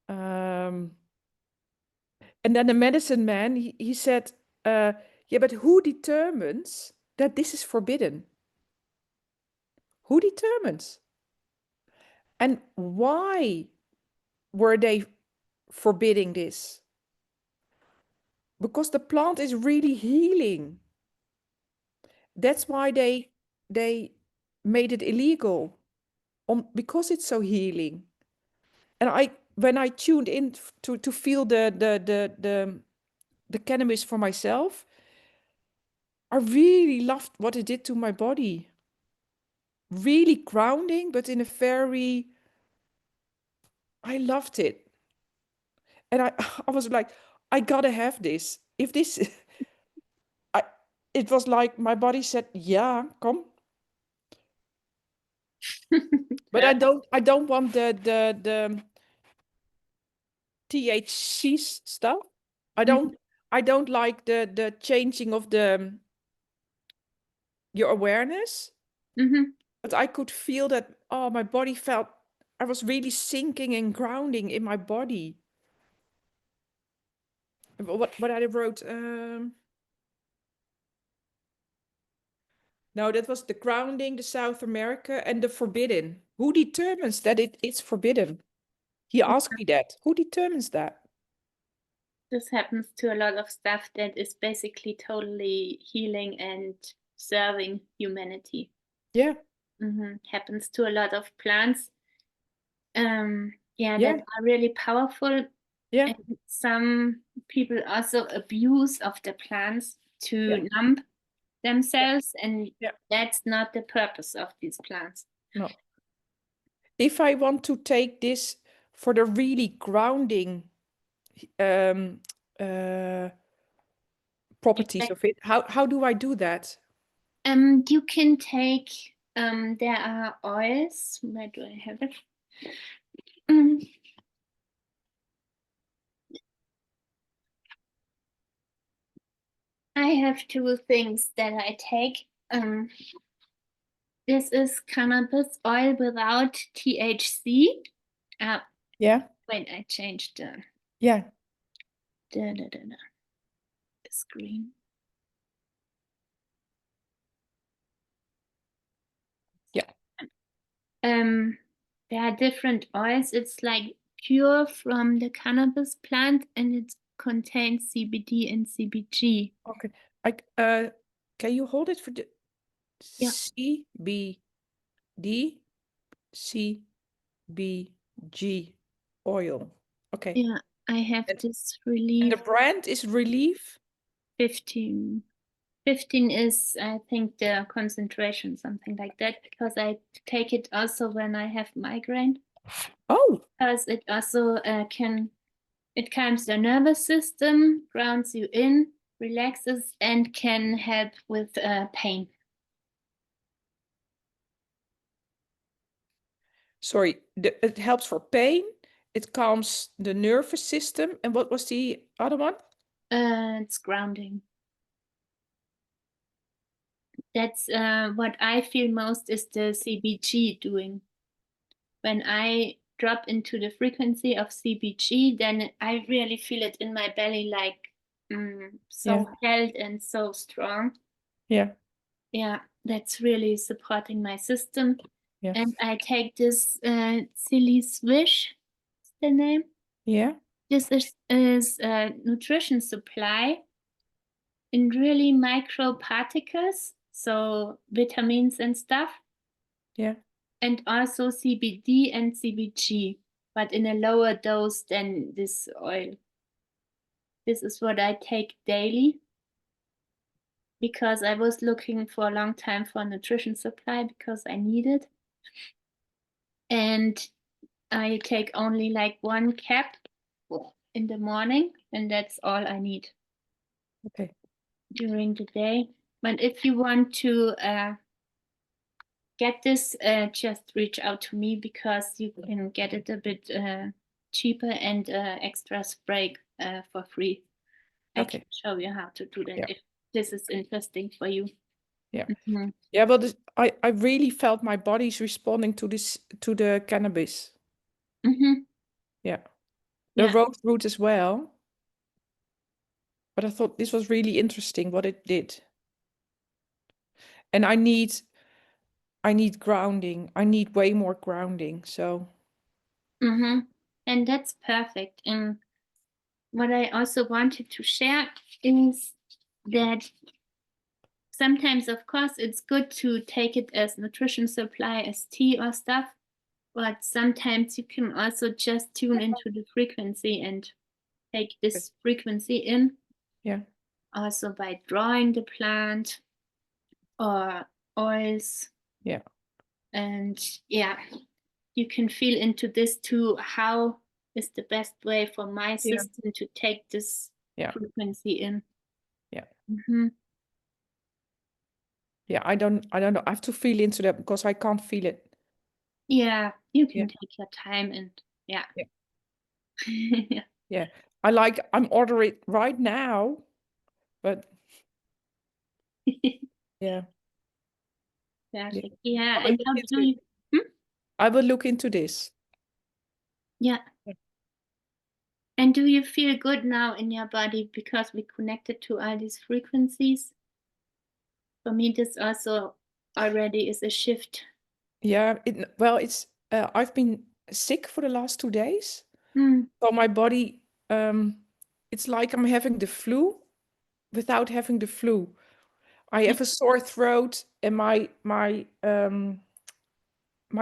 And then the medicine man, he said, yeah, but who determines that this is forbidden? Who determines? And why were they forbidding this? Because the plant is really healing. That's why they made it illegal, because it's so healing. And when I tuned in to feel the cannabis for myself, I really loved what it did to my body. Really grounding, but in a very, I loved it. And I was like, I gotta have this. If this, it was like my body said, yeah, come. But I don't want the THC stuff. I don't like the changing of your awareness. But I could feel that, oh, my body felt, I was really sinking and grounding in my body. What I wrote, no, that was the grounding, the South America, and the forbidden. Who determines that it's forbidden? He asked me that. Who determines that? This happens to a lot of stuff that is basically totally healing and serving humanity. Yeah. Happens to a lot of plants. Yeah. That are really powerful. Yeah. And some people also abuse of the plants to numb themselves, and that's not the purpose of these plants. No. If I want to take this for the really grounding properties of it, how do I do that? You can take, there are oils. Where do I have it? I have two things that I take. This is cannabis oil without THC. Yeah. Wait, I changed the screen. Yeah. There are different oils. It's like pure from the cannabis plant, and it contains CBD and CBG. Okay. Can you hold it for the CBD, CBG oil? Okay. Yeah, I have this Relief. And the brand is Relief? 15. 15 is, I think, the concentration, something like that, because I take it also when I have migraine. Oh. Because it also it calms the nervous system, grounds you in, relaxes, and can help with pain. Sorry, it helps for pain, it calms the nervous system, and what was the other one? It's grounding. That's what I feel most is the CBG doing. When I drop into the frequency of CBG, then I really feel it in my belly, like so held and so strong. Yeah. Yeah, that's really supporting my system. Yeah. And I take this Silly Swish, is the name. Yeah. This is a nutrition supply in really micro particles, so vitamins and stuff. Yeah. And also CBD and CBG. but in a lower dose than this oil. This is what I take daily because I was looking for a long time for a nutrition supply because I need it. And I take only like 1 cap in the morning, and that's all I need Okay. during the day. But if you want to get this, just reach out to me because you can get it a bit cheaper and extra spray for free. I Okay. can show you how to do that Yeah. if this is interesting for you. Yeah. Mhm. Yeah, well, I really felt my body's responding to the cannabis. Mhm. Yeah. The Yeah. rose root as well. But I thought this was really interesting what it did. And I need grounding. I need way more grounding. So Mhm. And that's perfect. And what I also wanted to share is that sometimes, of course, it's good to take it as nutrition supply, as tea or stuff, but sometimes you can also just tune into the frequency and take this frequency in, yeah. also by drawing the plant or oils. Yeah. And yeah, you can feel into this too. How is the best way for my Yeah. system to take this Yeah. frequency in? Yeah. Mhm. Yeah. I don't know. I have to feel into that because I can't feel it. Yeah, you can Yeah. take your time and yeah. Yeah. Yeah. Yeah. I'm ordering right now, but yeah. Perfect. I Yeah, will and look how into do it. you? Hmm? I will look into this. Yeah. Yeah. And do you feel good now in your body because we connected to all these frequencies? For me, this also already is a shift. Yeah. It's I've been sick for the last 2 days. Mm. So my body, it's like I'm having the flu without having the flu. I have a sore throat and my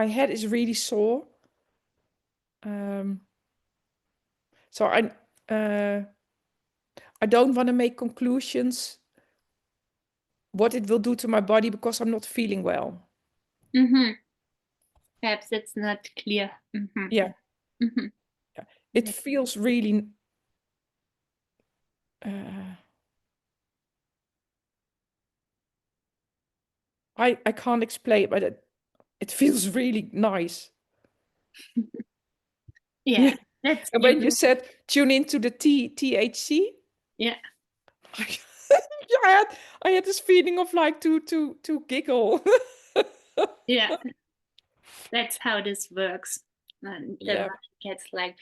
head is really sore. So I don't want to make conclusions what it will do to my body because I'm not feeling well. Mm-hmm. Perhaps it's not clear. Mm-hmm. Yeah. Mm-hmm. Yeah. It feels really uh, I can't explain, but it feels really nice. Yeah, that's And when you you. said tune into the THC, Yeah. I had this feeling of like to giggle. Yeah. That's how this works. And the Yeah. mind gets like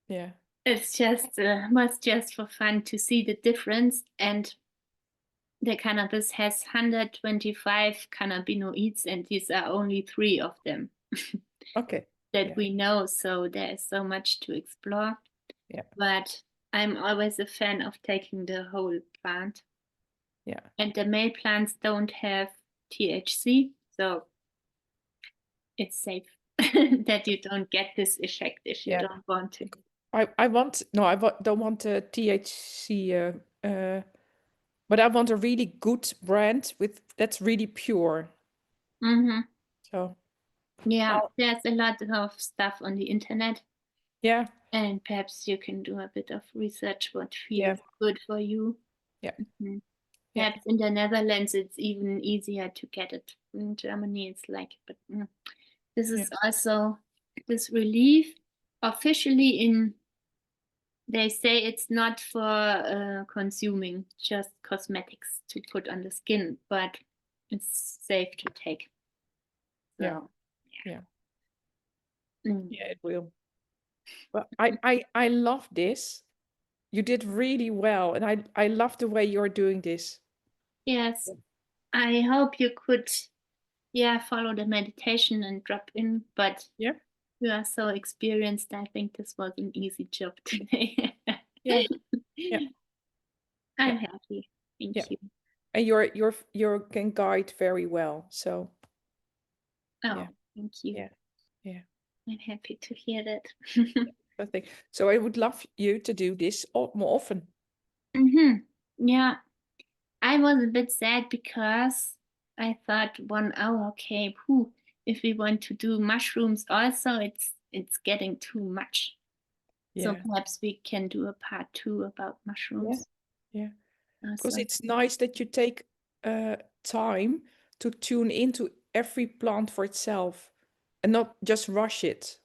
Yeah. it's just was just for fun to see the difference. And the cannabis has 125 cannabinoids, and these are only 3 of them Okay. that Yeah. we know. So there is so much to explore. Yeah. But I'm always a fan of taking the whole plant. Yeah. And the male plants don't have THC, so it's safe that you don't get this effect if you Yeah. don't want to. Don't want THC, but I want a really good brand that's really pure. Mm-hmm. So Yeah, I'll- there's a lot of stuff on the internet, yeah. and perhaps you can do a bit of research what Yeah. feels good for you. Yeah. Mhm. Yeah. Perhaps in the Netherlands it's even easier to get it. In Germany it's like, but this is also this relief officially in. They say it's not for consuming, just cosmetics to put on the skin, but it's safe to take. Yeah. So, Yeah. mm. Yeah, it will. But I love this. You did really well, and I love the way you're doing this. Yes, I hope you could, yeah, follow the meditation and drop in, but Yeah. you are so experienced. I think this was an easy job today. Yeah. Yeah. I'm Yeah. happy. Thank Yeah. you. And you can guide very well. So Oh, yeah. thank you. Yeah. Yeah. I'm happy to hear that. I think so. I would love you to do this more often. Yeah, I was a bit sad because I thought 1 hour, okay, if we want to do mushrooms also, it's getting too much. So Yeah, perhaps we can do a part 2 about mushrooms. yeah. Because Also. it's nice that you take time to tune into every plant for itself and not just rush it.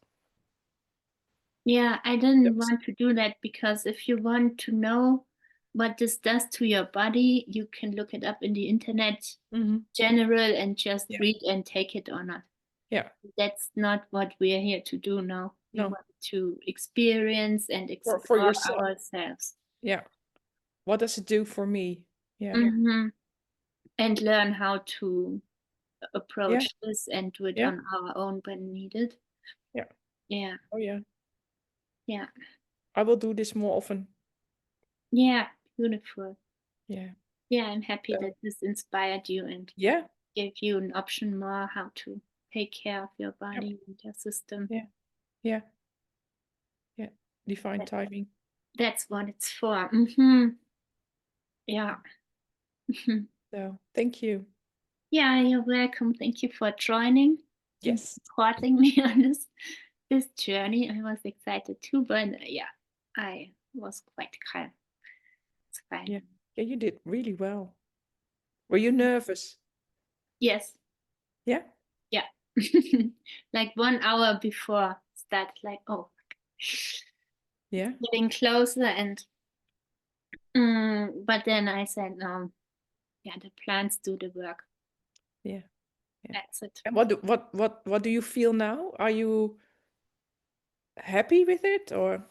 Yeah, I didn't That's- want to do that because if you want to know what this does to your body, you can look it up in the internet Mhm. general and just Yeah. read and take it or not. Yeah. That's not what we're here to do now. We No. want to experience and For explore yourself. ourselves. Yeah. What does it do for me? Yeah. Mhm. And learn how to Yeah. approach this and do it Yeah. on our own when needed. Yeah. Yeah, Oh yeah. yeah, I will do this more often. yeah, beautiful. Yeah. Yeah, I'm happy So, that this inspired you and yeah. gave you an option more how to take care of your Yeah. body and your system. Yeah. Yeah. Yeah. Divine timing. That's what it's for. Yeah. So thank you. Yeah, you're welcome. Thank you for joining and Yes. supporting me on this journey. I was excited too, but yeah, I was quite calm. It's fine. Yeah. Yeah, you did really well. Were you nervous? Yes. Yeah. Yeah. Like 1 hour before start, like, oh, Yeah. getting closer and but then I said, no, yeah, the plants do the work. Yeah. Yeah. That's it. And what do you feel now? Are you happy with it or?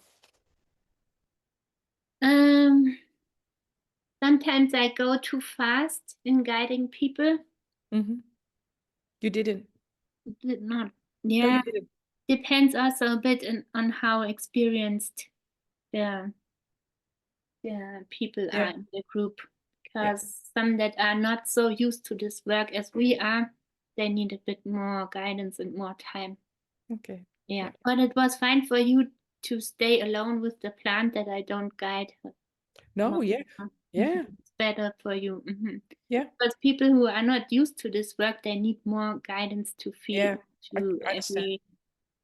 Sometimes I go too fast in guiding people. Mhm. You didn't. Did not. No, Yeah, you didn't. depends also a bit on how experienced the people Yeah. are in the group. Yeah. Because some that are not so used to this work as we are, they need a bit more guidance and more time. Okay. Yeah, Yeah. but it was fine for you to stay alone with the plant that I don't guide. No, yeah. Yeah. It's better for you. Yeah. Because people who are not used to this work, they need more guidance to Yeah. feel to I understand. every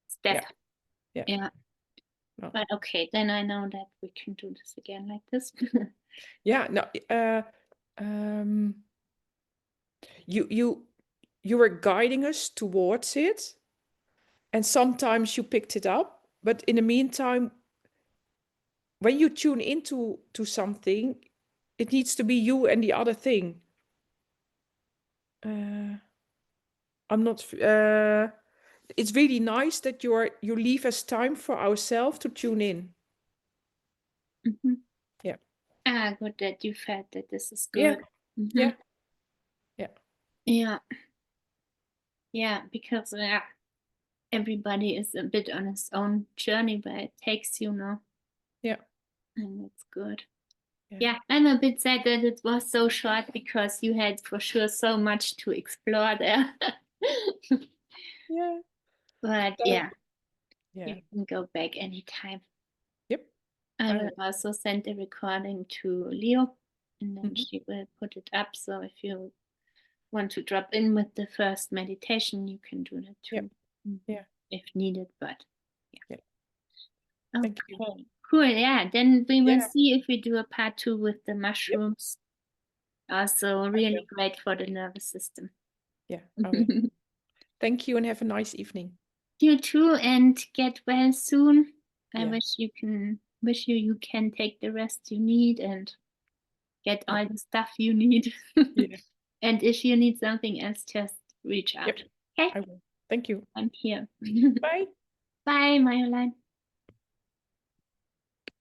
step. Yeah. Yeah. No. But okay, then I know that we can do this again like this. Yeah. No. Um. You were guiding us towards it, and sometimes you picked it up. But in the meantime, when you tune into something, it needs to be you and the other thing. I'm not. It's really nice that you leave us time for ourselves to tune in. Yeah. Good that you felt that this is Yeah. good. Yeah. Yeah. Yeah. Yeah, because everybody is a bit on his own journey where it takes you now. Yeah. And that's good. Yeah. Yeah, I'm a bit sad that it was so short because you had for sure so much to explore there. Yeah. But So, yeah, yeah. you can go back anytime. Yep. I I will will. also send a recording to Leo and then Mhm. she will put it up. So if you want to drop in with the first meditation, you can do that too. Yeah. If needed, but Yeah. yeah. Thank you. Okay, cool. Yeah, then we will Yeah. see if we do a part 2 with the mushrooms. Also, really will. great for the nervous system. Yeah. I will. Thank you and have a nice evening. You too, and get well soon. I Yeah. wish you can take the rest you need and get all the stuff you need. Yeah. And if you need something else, just reach out. Yep. Okay, I will. Thank you. I'm here. Bye. Bye, Marjolein.